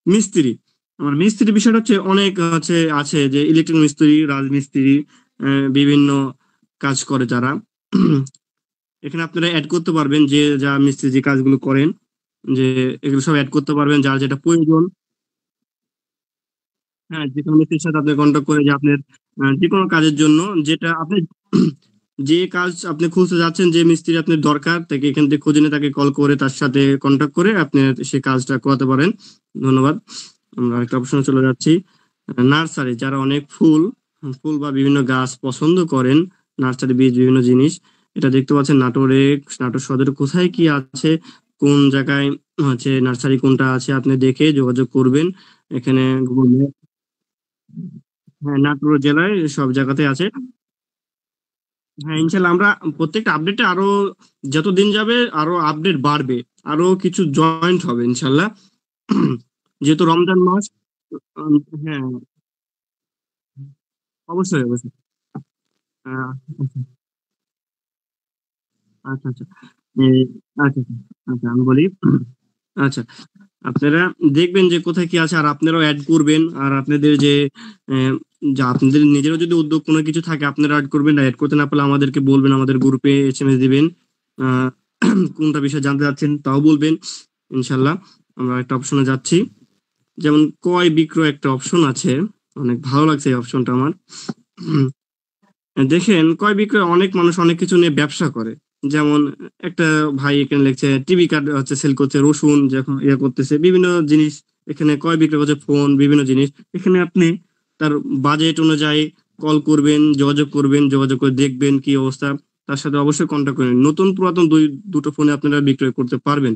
মিস্ত্রি, আমার মিস্ত্রি বিষয়টা হচ্ছে অনেক আছে যে ইলেকট্রিক মিস্ত্রি, রাজমিস্ত্রি, বিভিন্ন কাজ করে যারা। এখানে আপনারা অ্যাড করতে পারবেন যে যা মিস্ত্রি যে কাজগুলো করেন, যে এগুলো সব অ্যাড করতে পারবেন যার যেটা প্রয়োজন। হ্যাঁ, যে কোনো মিস্ত্রির সাথে আপনি কন্ট্যাক্ট করে যে আপনার যে কোনো কাজের জন্য যেটা আপনি যে কাজ আপনি খুঁজতে যাচ্ছেন, যে মিস্ত্রি আপনার দরকার, তাকে এখান থেকে খুঁজে নিয়ে তাকে কল করে তার সাথে কন্ট্যাক্ট করে আপনি সেই কাজটা করাতে পারেন। ধন্যবাদ। আমরা আরেকটা অপশনে চলে যাচ্ছি। নার্সারি, যারা অনেক ফুল ফুল বা বিভিন্ন গাছ পছন্দ করেন, নার্সারি বীজ বিভিন্ন জিনিস, এটা দেখতে পাচ্ছেন নাটোরে, নাটোর সদরে কোথায় কি আছে, কোন জায়গায় নার্সারি কোনটা আছে আপনি দেখে যোগাযোগ করবেন। এখানে গুগল ম্যাপ, হ্যাঁ নাটোর জেলায় সব জায়গাতে আছে। হ্যাঁ ইনশাল্লাহ আমরা প্রত্যেকটা আপডেটে আরো যত দিন যাবে আরো আপডেট বাড়বে, আরো কিছু জয়েন্ট হবে ইনশাল্লাহ। যেহেতু রমজান মাস। উম, হ্যাঁ অবশ্যই অবশ্যই। আহ, আচ্ছা আচ্ছা এই, আচ্ছা আচ্ছা আচ্ছা, আমি বলি। আচ্ছা, আপনারা দেখবেন যে কোথায় কি আছে, আর আপনারাও অ্যাড করবেন। আর আপনাদের যে আহ, যা আপনাদের নিজেরও যদি উদ্যোগ কোনো কিছু থাকে আপনারা অ্যাড করবেন, অ্যাড করতে না পারলে আমাদেরকে বলবেন, আমাদের গ্রুপে এসএমএস দিবেন। আহ, কোনটা বিষয় জানতে চাচ্ছেন তাও বলবেন ইনশাল্লাহ। আমরা একটা অপশনে যাচ্ছি, যেমন ক্রয় বিক্রয় একটা অপশন আছে, অনেক ভালো লাগছে এই অপশনটা আমার। দেখেন ক্রয় বিক্রয় অনেক মানুষ অনেক কিছু নিয়ে ব্যবসা করে। যেমন একটা ভাই এখানে লিখছে টিভি কার্ড সেল করছে, রসুন যখন ইয়ে করতেছে, বিভিন্ন জিনিস এখানে ক্রয় বিক্রয় করছে, ফোন বিভিন্ন জিনিস। এখানে আপনি তার বাজেট অনুযায়ী কল করবেন, যোগাযোগ করবেন, যোগাযোগ করে দেখবেন কি অবস্থা, তার সাথে অবশ্যই কন্ট্যাক্ট করবেন। নতুন পুরাতন দুটো ফোনে আপনারা বিক্রয় করতে পারবেন।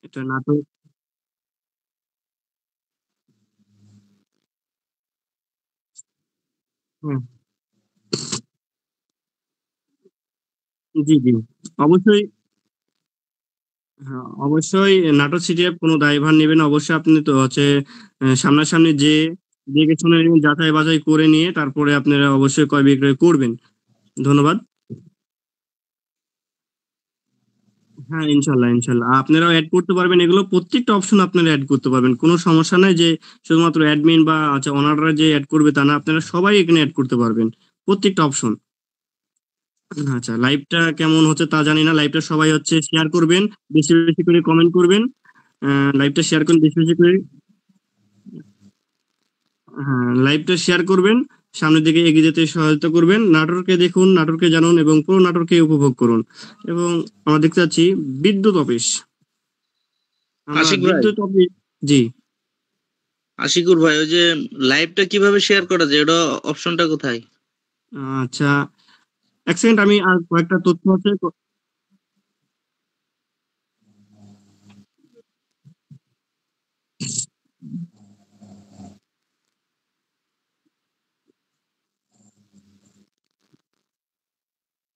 এটা নাটক। হ্যাঁ, জি জি অবশ্যই। হ্যাঁ অবশ্যই নাটোর সিটি অ্যাপ কোনো দায়ভার নেবে না। অবশ্যই আপনি তো সামনাসামনি যে দেখে শুনে নিন, যাচাই বাছাই করে নিয়ে তারপরে আপনারা অবশ্যই ক্রয় বিক্রয় করবেন। ধন্যবাদ। হ্যাঁ ইনশাল্লাহ ইনশাল্লাহ আপনারাও অ্যাড করতে পারবেন, এগুলো প্রত্যেকটা অপশন আপনারা অ্যাড করতে পারবেন, কোনো সমস্যা নাই যে শুধুমাত্র অ্যাডমিন বা অনাররা যে অ্যাড করবে তা না, আপনারা সবাই এখানে অ্যাড করতে পারবেন প্রত্যেকটা অপশন। আচ্ছা, লাইভটা কেমন হচ্ছে তা জানি না, লাইভটা সবাই শেয়ার করবেন, বেশি বেশি করে কমেন্ট করবেন, লাইভটা শেয়ার করুন বেশি বেশি করে। হ্যাঁ লাইভটা শেয়ার করবেন, সামনের দিকে এগিয়ে যেতে সহায়তা করবেন। নাটোরকে দেখুন, নাটোরকে জানুন এবং পুরো নাটোরকে উপভোগ করুন। এবং আমরা দেখতে পাচ্ছি বিদ্যুৎ অফিস, আমরা আশিক ভাই, বিদ্যুৎ অফিস। জি আশিকুর ভাই, ওই যে লাইভটা কিভাবে শেয়ার করা যায়, ওটা অপশনটা কোথায়? আচ্ছা, এক সেকেন্ড, আমি আর কয়েকটা তথ্য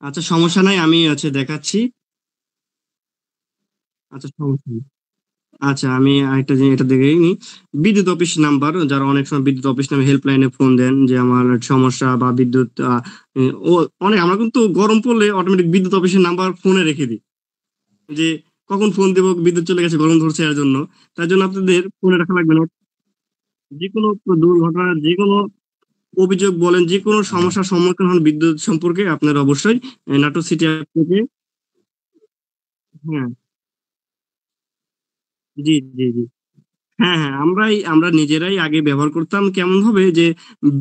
আচ্ছা সমস্যা নাই, আমি দেখাচ্ছি। আচ্ছা সমস্যা নেই। আচ্ছা আমি আরেকটা জিনিস এটা দেখে নিই। বিদ্যুৎ অফিস নাম্বার, যারা অনেক সময় বিদ্যুৎ অফিস নামে হেল্পলাইনে ফোন দেন যে আমার সমস্যা বা বিদ্যুৎ ও অনেক, আমরা কিন্তু গরম পড়লে অটোমেটিক বিদ্যুৎ অফিসের নাম্বার ফোনে রেখে দিই, যে কখন ফোন দেবো, বিদ্যুৎ চলে গেছে, গরম ধরছে এর জন্য। তার জন্য আপনাদের ফোনে রাখা লাগবে না। যে কোনো দুর্ঘটনা, যে কোনো অভিযোগ বলেন, যে কোনো সমস্যার সম্মুখীন হন বিদ্যুৎ সম্পর্কে, আপনারা অবশ্যই নাটোর সিটি অ্যাপ থেকে। হ্যাঁ জি জি জি। হ্যাঁ হ্যাঁ, আমরা নিজেরাই আগে ব্যবহার করতাম কেমন ভাবে, যে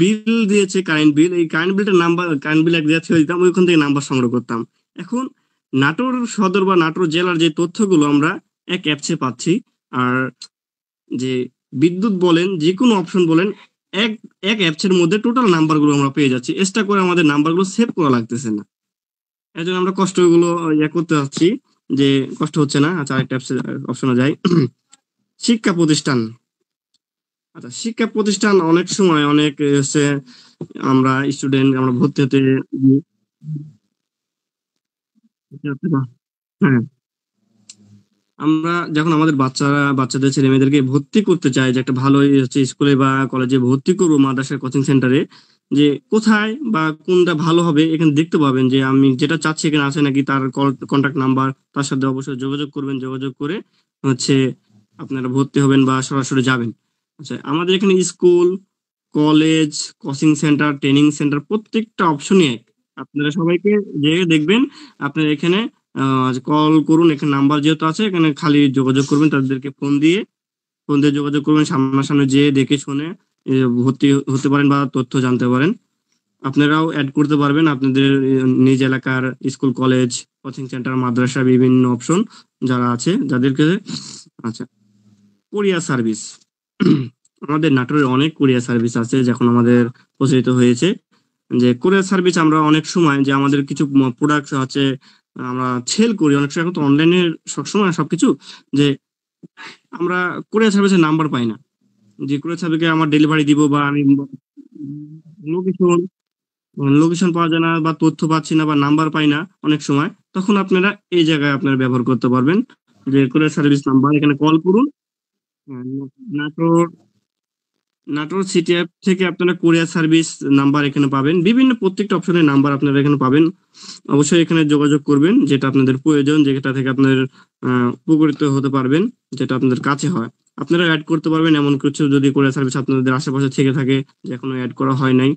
বিল দিয়েছে কারেন্ট বিল, এই কারেন্ট বিলটার নাম্বার, কারেন্ট বিল এক জায়গায় ছেড়ে দিতাম, ওইখান থেকে নাম্বার সংগ্রহ করতাম। এখন নাটোর সদর বা নাটোর জেলার যে তথ্যগুলো আমরা এক অ্যাপসে পাচ্ছি। আর যে বিদ্যুৎ বলেন, যে কোনো অপশন বলেন, এক এক অ্যাপসের মধ্যে টোটাল নাম্বার গুলো আমরা পেয়ে যাচ্ছি, এক্সট্রা করে আমাদের নাম্বার গুলো সেভ করা লাগতেছে না। এর জন্য আমরা কষ্টগুলো করতে পারছি, যে কষ্ট হচ্ছে না। আচ্ছা আরেকটা অপশনে যাই। শিক্ষা প্রতিষ্ঠান। আচ্ছা শিক্ষা প্রতিষ্ঠান অনেক সময় অনেক আমরা স্টুডেন্ট আমরা ভর্তি হতে হ্যাঁ, আমরা যখন আমাদের বাচ্চাদের ছেলে মেয়েদেরকে ভর্তি করতে চাই, যে একটা ভালো স্কুলে বা কলেজে ভর্তি করবো, মাদ্রাসার কোচিং সেন্টারে, যে কোথায় বা কোনটা ভালো হবে এখানে দেখতে পাবেন, যে আমি যেটা চাচ্ছি এখানে আছে নাকি, তার কন্টাক্ট নাম্বার, তার সাথে অবশ্যই যোগাযোগ করবেন, যোগাযোগ করে হচ্ছে আপনারা ভর্তি হবেন বা সরাসরি যাবেন। আচ্ছা, আমাদের এখানে school, college, coaching centre, training centre প্রত্যেকটা অপশনই এক। আপনারা সবাইকে যেয়ে দেখবেন, আপনারা এখানে কল করুন, এখানে নাম্বার যেহেতু আছে এখানে খালি যোগাযোগ করবেন, তাদেরকে ফোন দিয়ে যোগাযোগ করবেন, সামনাসামনি যেয়ে দেখে শুনে ভর্তি হতে পারেন বা তথ্য জানতে পারেন। আপনারাও অ্যাড করতে পারবেন আপনাদের নিজ এলাকার স্কুল, কলেজ, কোচিং সেন্টার, মাদ্রাসা বিভিন্ন অপশন যারা আছে যাদেরকে। আচ্ছা, কোরিয়ার সার্ভিস। আমাদের নাটোরে অনেক কোরিয়ার সার্ভিস আছে যখন আমাদের প্রচলিত হয়েছে, যে কোরিয়ার সার্ভিস আমরা অনেক সময় যে আমাদের কিছু প্রোডাক্ট আছে আমরা সেল করি অনেক সময়, এখন তো অনলাইনে সবসময় সবকিছু, যে আমরা কোরিয়ার সার্ভিসের নাম্বার পাই না, যে কোরিয়ার সার্ভিসে আমার ডেলিভারি দিব বা আমি লোকেশন লোকেশন পাওয়া যায় না বা তথ্য পাচ্ছি না বা নাম্বার পাই না অনেক সময়, তখন আপনারা এই জায়গায় আপনারা ব্যবহার করতে পারবেন, যে কোরিয়ার সার্ভিস নাম্বার এখানে কল করুন। নাটোর নাটোর সিটি অ্যাপ থেকে আপনারা কোরিয়ার সার্ভিস নাম্বার এখানে পাবেন, বিভিন্ন প্রত্যেকটা অপশনের নাম্বার আপনারা এখানে পাবেন। অবশ্যই এখানে যোগাযোগ করবেন যেটা আপনাদের প্রয়োজন, যেটা থেকে আপনাদের উপকৃত হতে পারবেন, যেটা আপনাদের কাছে হয় আপনারা অ্যাড করতে পারবেন। এমন কিছু যদি কোরিয়ার সার্ভিস আপনাদের আশেপাশে থেকে থাকে যে এখনো অ্যাড করা হয় নাই।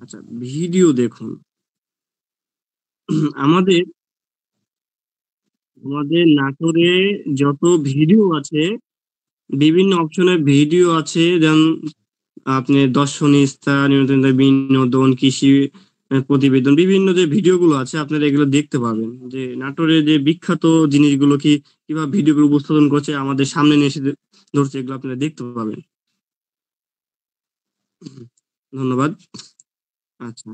আচ্ছা, ভিডিও দেখুন। আমাদের আমাদের নাটোরে যত ভিডিও আছে, বিভিন্ন অপশনের ভিডিও আছে, যেমন আপনি দর্শনীয় স্থান, বিনোদন, কৃষি প্রতিবেদন, বিভিন্ন যে ভিডিওগুলো আছে আপনারা এগুলো দেখতে পাবেন, যে নাটোরে যে বিখ্যাত জিনিসগুলো কিভাবে ভিডিওগুলো উপস্থাপন করছে আমাদের সামনে নিয়ে এসে ধরছে, এগুলো আপনারা দেখতে পাবেন। ধন্যবাদ। আচ্ছা,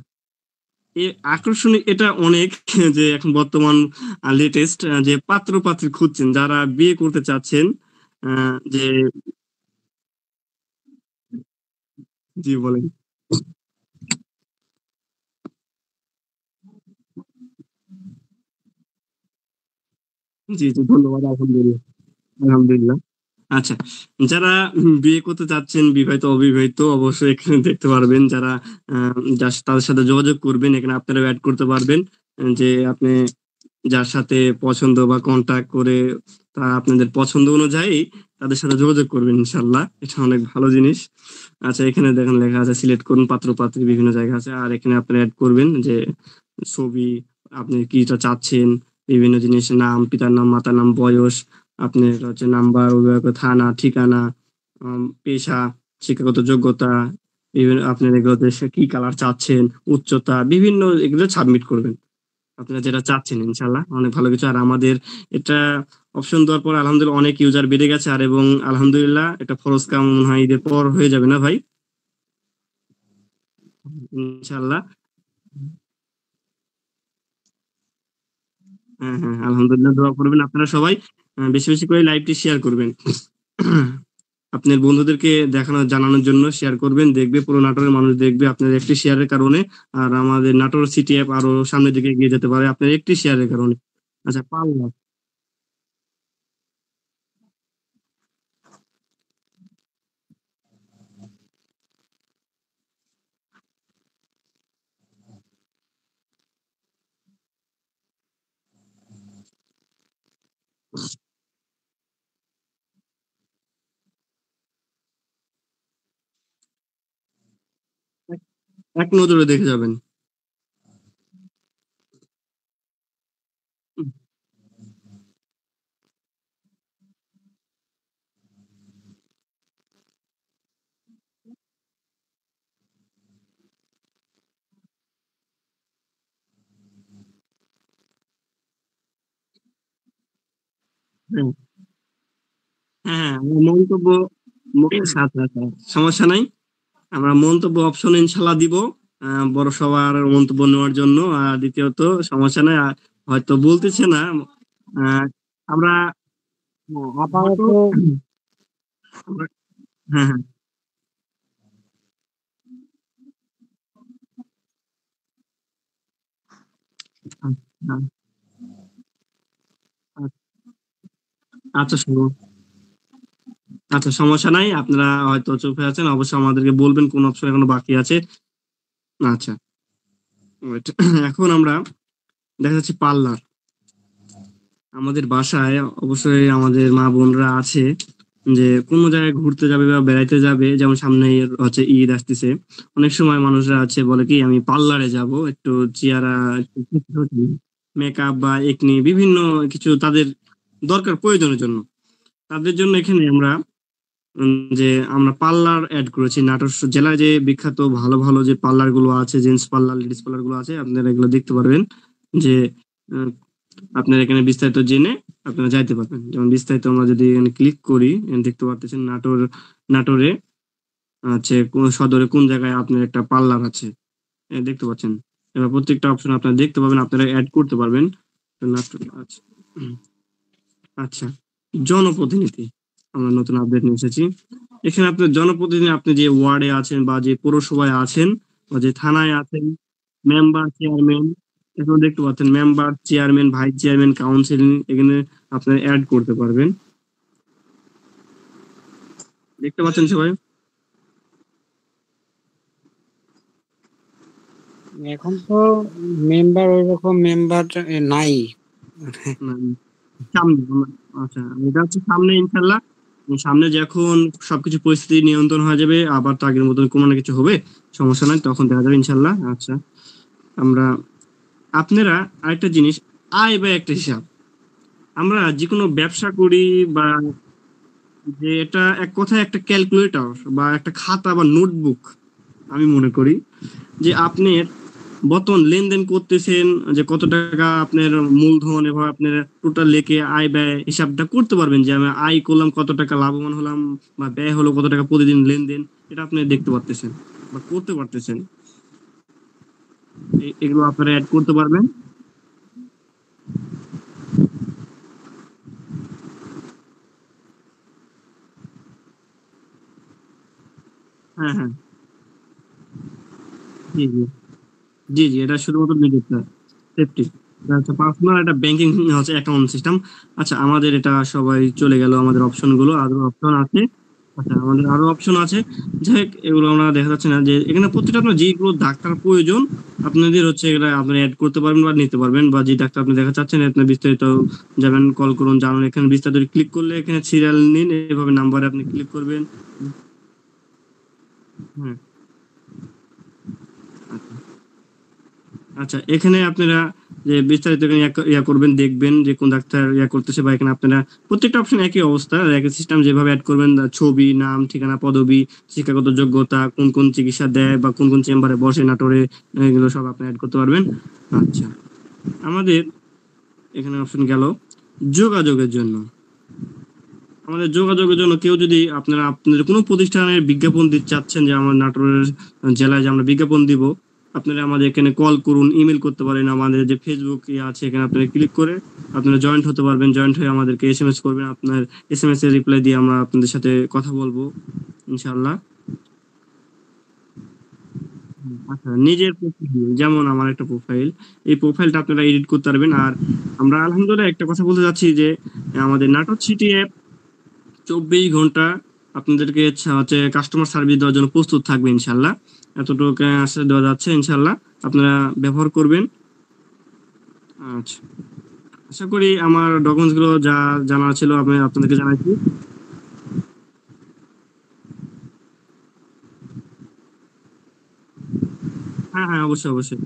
আকর্ষণীয় এটা অনেক, যে এখন বর্তমান লেটেস্ট যে পাত্র পাত্রী খুঁজছেন, যারা বিয়ে করতে চাচ্ছেন, যে জি বলেন। জি জি, ধন্যবাদ। আলহামদুলিল্লাহ, আলহামদুলিল্লাহ। আচ্ছা, যারা বিয়ে করতে চাচ্ছেন, বিবাহিত অবিবাহিত, অবশ্যই এখানে দেখতে পারবেন, যারা তাদের সাথে যোগাযোগ করবেন এখানে আপনারা অ্যাড করতে পারবেন, যে আপনি যার সাথে পছন্দ বা কন্টাক্ট করে আপনাদের পছন্দ অনুযায়ী তাদের সাথে যোগাযোগ করবেন, ইনশাল্লাহ এটা অনেক ভালো জিনিস। আচ্ছা, এখানে দেখেন লেখা আছে সিলেক্ট করুন পাত্র পাত্রী, বিভিন্ন জায়গা আছে, আর এখানে আপনারা অ্যাড করবেন যে ছবি, আপনি কিটা চাচ্ছেন, বিভিন্ন জিনিস, নাম, পিতার নাম, মাতার নাম, বয়স, আপনার হচ্ছে নাম্বার, অভিভাবক, থানা, ঠিকানা, পেশা, শিক্ষাগত যোগ্যতা, বিভিন্ন আপনার এগুলোতে কি কালার চাচ্ছেন, উচ্চতা, বিভিন্ন এগুলো সাবমিট করবেন আপনারা যেটা চাচ্ছেন, ইনশাল্লাহ অনেক ভালো কিছু। আর আমাদের এটা অপশন দেওয়ার পর আলহামদুলিল্লাহ অনেক ইউজার বেড়ে গেছে, আর এবং আলহামদুলিল্লাহ এটা ফরজ কাম মনে হয় ঈদের পর হয়ে যাবে না ভাই, ইনশাল্লাহ। হ্যাঁ হ্যাঁ, আলহামদুলিল্লাহ দোয়া করবেন আপনারা সবাই, বেশি বেশি করে লাইভটি শেয়ার করবেন। আপনার বন্ধুদেরকে দেখানো জানানোর জন্য শেয়ার করবেন, দেখবে পুরো নাটোরের মানুষ দেখবে আপনার একটি শেয়ারের কারণে, আর আমাদের নাটোর সিটি অ্যাপ আরো সামনের দিকে এগিয়ে যেতে পারে আপনার একটি শেয়ারের কারণে। আচ্ছা, পাল্লা। এক এক নজরে দেখে যাবেন। হ্যাঁ হ্যাঁ, আমরা মন্তব্য আচ্ছা আচ্ছা, সমস্যা নাই, আমরা মন্তব্য অপশন ইনশাল্লাহ দিব, বড় সবার মন্তব্য নেওয়ার জন্য। আর দ্বিতীয়ত সমস্যা নাই, হয়তো বলতেছে না, আহ, আমরা আপাতত নাটক হ্যাঁ হ্যাঁ, আচ্ছা আচ্ছা, আচ্ছা সমস্যা নাই, আপনারা হয়তো চুপ হয়ে আছেন, অবশ্যই আমাদেরকে বলবেন কোন অপশন এখনো বাকি আছে। আচ্ছা, wait, এখন আমরা দেখা যাচ্ছে পার্লার। আমাদের বাসায় অবশ্যই আমাদের মা বোনরা আছে যে কোনো জায়গায় ঘুরতে যাবে বা বেড়াইতে যাবে, যেমন সামনে হচ্ছে ঈদ আসতেছে, অনেক সময় মানুষরা আছে বলে কি আমি পার্লারে যাব একটু চেহারা মেকআপ বা একনি বিভিন্ন কিছু তাদের দরকার প্রয়োজনের জন্য। তাদের জন্য এখানে আমরা যে আমরা পার্লার অ্যাড করেছি নাটোর জেলায়, যে বিখ্যাত ভালো ভালো যে পার্লার গুলো আছে, জেন্টস পার্লার লেডিস পার্লার গুলো আছে, আপনারা এগুলো দেখতে পারবেন যে আহ, আপনারা এখানে বিস্তারিত জেনে আপনারা যাইতে পারবেন। যেমন বিস্তারিত আমরা যদি এখানে ক্লিক করি, এখানে দেখতে পাচ্ছেন নাটোরে আছে কোন সদরে কোন জায়গায় আপনার একটা পার্লার আছে, দেখতে পাচ্ছেন। এবার প্রত্যেকটা অপশন আপনারা দেখতে পাবেন, আপনারা অ্যাড করতে পারবেন। তো নাটোর আচ্ছা, আচ্ছা, জনপ্রতিনিধি আমরা নতুন আপডেট নিয়ে এসেছি। এখানে আপনার জনপ্রতিনিধি, আপনি যে ওয়ার্ডে আছেন বা যে পৌরসভায় আছেন বা যে থানায় আছেন, মেম্বার চেয়ারম্যান, এখানে দেখতে পাচ্ছেন member chairman vice chairman council, এখানে আপনারা অ্যাড করতে পারবেন। দেখতে পাচ্ছেন সবাই? এখন তো মেম্বার ওইরকম মেম্বার নাই। সামনে আচ্ছা, এটা হচ্ছে সামনে ইনশাল্লাহ, সামনে যখন সবকিছু পরিস্থিতি নিয়ন্ত্রণ হয়ে যাবে, আবার তো আগের মতন কোনো না কিছু হবে, সমস্যা নাই, তখন দেখা যাবে ইনশাল্লাহ। আচ্ছা, আমরা আপনারা আরেকটা জিনিস, আয় ব্যয় একটা হিসাব। আমরা যে কোনো ব্যবসা করি বা যে এটা এক কথায় একটা ক্যালকুলেটর বা একটা খাতা বা নোটবুক, আমি মনে করি যে আপনি বর্তমান লেনদেন করতেছেন, যে কত টাকা আপনার মূলধন এবং আপনার টোটাল লেখে আয় ব্যয় হিসাবটা করতে পারবেন, যে আমি আয় করলাম কত টাকা, লাভবান হলাম বা ব্যয় হলো কত টাকা প্রতিদিন লেনদেন, এটা আপনি দেখতে পারতেছেন বা করতে পারতেছেন। এগুলো আপনারা অ্যাড করতে পারবেন। হ্যাঁ, হ্যাঁ, জি, জি, জি, জি, এটা শুধুমাত্র নিজেরটা সেফটি, হচ্ছে পার্সোনাল একটা ব্যাংকিং হচ্ছে অ্যাকাউন্ট সিস্টেম। আচ্ছা, আমাদের এটা সবাই চলে গেল, আমাদের অপশন গুলো আরো অপশন আছে। আচ্ছা, আমাদের আরো অপশন আছে, যাই হোক এগুলো আমরা দেখা যাচ্ছে না, যে এখানে প্রত্যেকটা আপনার যেগুলো ডাক্তার প্রয়োজন আপনাদের হচ্ছে এগুলো আপনি অ্যাড করতে পারবেন বা নিতে পারবেন, বা যে ডাক্তার আপনি দেখা চাচ্ছেন আপনি বিস্তারিত যাবেন, কল করুন, জানুন, এখানে বিস্তারিত ক্লিক করলে এখানে সিরিয়াল নিন, এভাবে নাম্বারে আপনি ক্লিক করবেন। হ্যাঁ, আচ্ছা, আচ্ছা, এখানে আপনারা যে বিস্তারিত এখানে ইয়া করবেন, দেখবেন যে কোন ডাক্তার ইয়া করতেছে, বা এখানে আপনারা প্রত্যেকটা অপশন একই অবস্থা, একই সিস্টেম, যেভাবে অ্যাড করবেন ছবি, নাম, ঠিকানা, পদবি, শিক্ষাগত যোগ্যতা, কোন কোন চিকিৎসা দেয় বা কোন কোন চেম্বারে বসে নাটোরে, এগুলো সব আপনি অ্যাড করতে পারবেন। আচ্ছা, আমাদের এখানে অপশন গেল যোগাযোগের জন্য। আমাদের যোগাযোগের জন্য কেউ যদি আপনাদের কোনো প্রতিষ্ঠানের বিজ্ঞাপন দিতে চাচ্ছেন, যে আমার নাটোরের জেলায় যে আমরা বিজ্ঞাপন দিব, আপনারা আমাদের এখানে কল করুন, ইমেল করতে পারেন, আমাদের যে ফেসবুক আছে এখানে আপনারা ক্লিক করে আপনারা জয়েন্ট হতে পারবেন, জয়েন্ট হয়ে আমাদেরকে এসএমএস করবেন, আপনার এসএমএস এর রিপ্লাই দিয়ে আমরা আপনাদের সাথে কথা বলবো ইনশাআল্লাহ। আচ্ছা, নিজের প্রোফাইল, যেমন আমার একটা প্রোফাইল, এই প্রোফাইলটা আপনারা এডিট করতে পারবেন। আর আমরা আলহামদুলিল্লাহ একটা কথা বলতে যাচ্ছি যে আমাদের নাটক সিটি অ্যাপ 24 ঘন্টা আপনাদেরকে হচ্ছে কাস্টমার সার্ভিস দেওয়ার জন্য প্রস্তুত থাকবে ইনশাল্লাহ, এতটুকু আশ্বাস দেওয়া যাচ্ছে ইনশাল্লাহ, আপনারা ব্যবহার করবেন। আচ্ছা, আশা করি আমার ডকুমেন্টস গুলো যা জানা ছিল আমি আপনাদেরকে জানাইছি। হ্যাঁ, হ্যাঁ, অবশ্যই, অবশ্যই।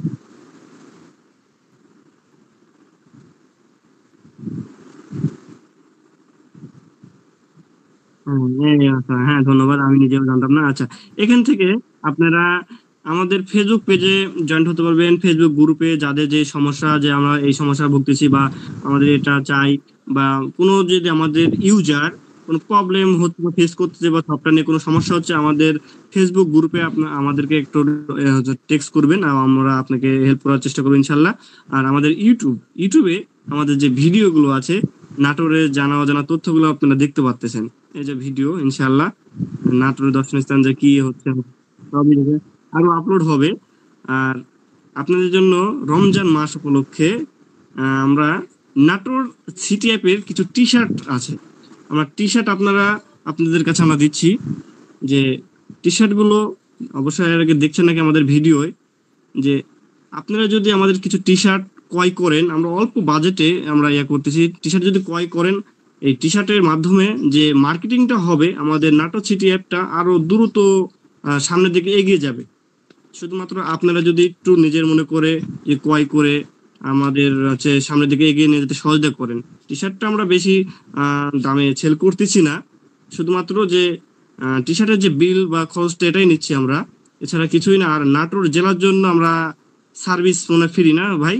আচ্ছা, হ্যাঁ, ধন্যবাদ, আমি নিজেও জানতাম না। আচ্ছা, এখান থেকে আপনারা আমাদের ফেসবুক পেজে জয়েন্ট হতে পারবেন, ফেসবুক গ্রুপে যাদের যে সমস্যা, যে আমরা এই সমস্যা ভুগতেছি বা আমাদের এটা চাই, বা কোনো যদি আমাদের ইউজার কোনো প্রবলেম হচ্ছে বা ফেস করতেছে বা সফটওয়্যার নিয়ে কোনো সমস্যা হচ্ছে, আমাদের ফেসবুক গ্রুপে আমাদেরকে একটু টেক্সট করবেন, আর আমরা আপনাকে হেল্প করার চেষ্টা করবো ইনশাল্লাহ। আর আমাদের ইউটিউবে আমাদের যে ভিডিওগুলো আছে, নাটোরের জানা অজানা তথ্যগুলো আপনারা দেখতে পাচ্ছেন, এই যে ভিডিও ইনশাআল্লাহ, নাটোরের দর্শনীয় স্থান যে কি হচ্ছে সবই আরো আপলোড হবে। আর আপনাদের জন্য রমজান মাস উপলক্ষে আমরা নাটোর সিটি অ্যাপের কিছু টি শার্ট আছে, আমরা টি শার্ট আপনাদের কাছে আমরা দিচ্ছি, যে টি শার্ট গুলো অবশ্যই এর আগে দেখছেন নাকি আমাদের ভিডিওয়, যে আপনারা যদি আমাদের কিছু টি শার্ট ক্রয় করেন, আমরা অল্প বাজেটে আমরা করতেছি। টি শার্ট যদি ক্রয় করেন, এই টি শার্টের মাধ্যমে যে মার্কেটিংটা হবে, আমাদের নাটক সিটি অ্যাপটা আরো দ্রুত সামনের দিকে এগিয়ে যাবে। শুধুমাত্র আপনারা যদি একটু নিজের মনে করে যে ক্রয় করে আমাদের সামনের দিকে এগিয়ে নিয়ে যেতে সহযোগিতা করেন। টি শার্টটা আমরা বেশি দামে সেল করতেছি না, শুধুমাত্র যে টি শার্টের যে বিল বা খরচটা এটাই নিচ্ছি আমরা, এছাড়া কিছুই না। আর নাটোর জেলার জন্য আমরা সার্ভিস ফ্রি না ভাই,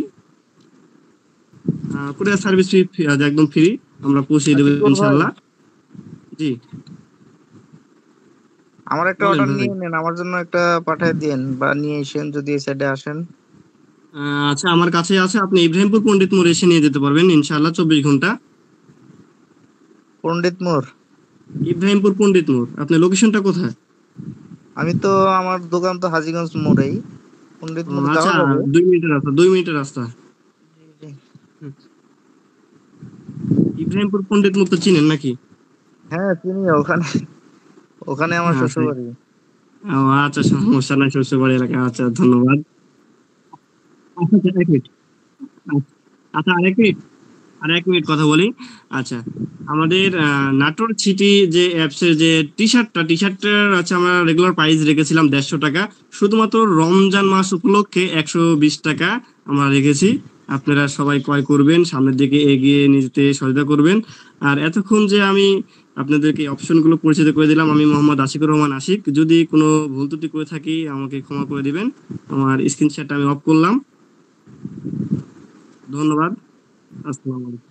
কুরিয়ার সার্ভিস একদম ফ্রি, আমরা পৌঁছে দেবো ইনশাল্লাহ। জি, আমার একটা বলেন অর্ডার ভাই। নিয়ে নেন, আমার জন্য একটা পাঠিয়ে দিন বা নিয়ে এসেন যদি এই সাইডে আসেন। আচ্ছা, আমার কাছে আছে, আপনি ইব্রাহিমপুর পণ্ডিত মোড় এসে নিয়ে যেতে পারবেন ইনশাল্লাহ 24 ঘন্টা। পণ্ডিত মোড়? ইব্রাহিমপুর পণ্ডিত মোড়। আপনার লোকেশনটা কোথায়? আমি তো আমার দোকান তো হাজীগঞ্জ মোড়েই। পণ্ডিত মোড় আচ্ছা, যাওয়া যাবে? 2 মিনিটের রাস্তা, 2 মিনিটের রাস্তা। জি। ইব্রাহিমপুর পণ্ডিত মোড় তো চিনেন নাকি? হ্যাঁ চিনি, ওখানে ওখানে আমার আচ্ছা, শ্বশুর বাড়ি। আচ্ছা, সমস্যা নাই, শ্বশুরবাড়ি এলাকা। আচ্ছা, ধন্যবাদ। আচ্ছা, এক মিনিট। আচ্ছা, আর এক মিনিট কথা বলি। আচ্ছা, আমাদের নাটোর সিটি যে অ্যাপসের যে টি শার্টটার আমরা রেগুলার প্রাইস রেখেছিলাম 150 টাকা, শুধুমাত্র রমজান মাস উপলক্ষে 120 টাকা আমরা রেখেছি। আপনারা সবাই ক্রয় করবেন, সামনের দিকে এগিয়ে নিয়ে যেতে সহায়তা করবেন। আর এতক্ষণ যে আমি আপনাদেরকে অপশনগুলো পরিচিত করে দিলাম, আমি মোহাম্মদ আশিকুর রহমান আশিক। যদি কোনো ভুল ত্রুটি করে থাকি আমাকে ক্ষমা করে দিবেন। আমার স্ক্রিনশটটা আমি অফ করলাম। ধন্যবাদ। আসসালামু আলাইকুম।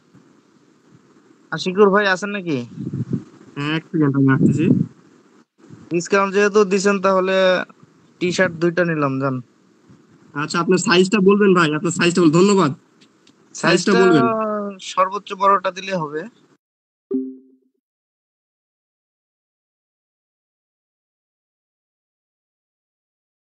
আশিকুর ভাই আছেন নাকি? হ্যাঁ, এক সেকেন্ড, আমি আসতেছি। ডিসকাউন্ট যেহেতু দিছেন তাহলে টি শার্ট 2টা নিলাম, যান। আচ্ছা, আপনার সাইজটা বলবেন ভাই, আপনার সাইজটা বলবেন। ধন্যবাদ, সাইজটা সাইজটা বলবেন। সর্বোচ্চ বড়টা দিলে হবে।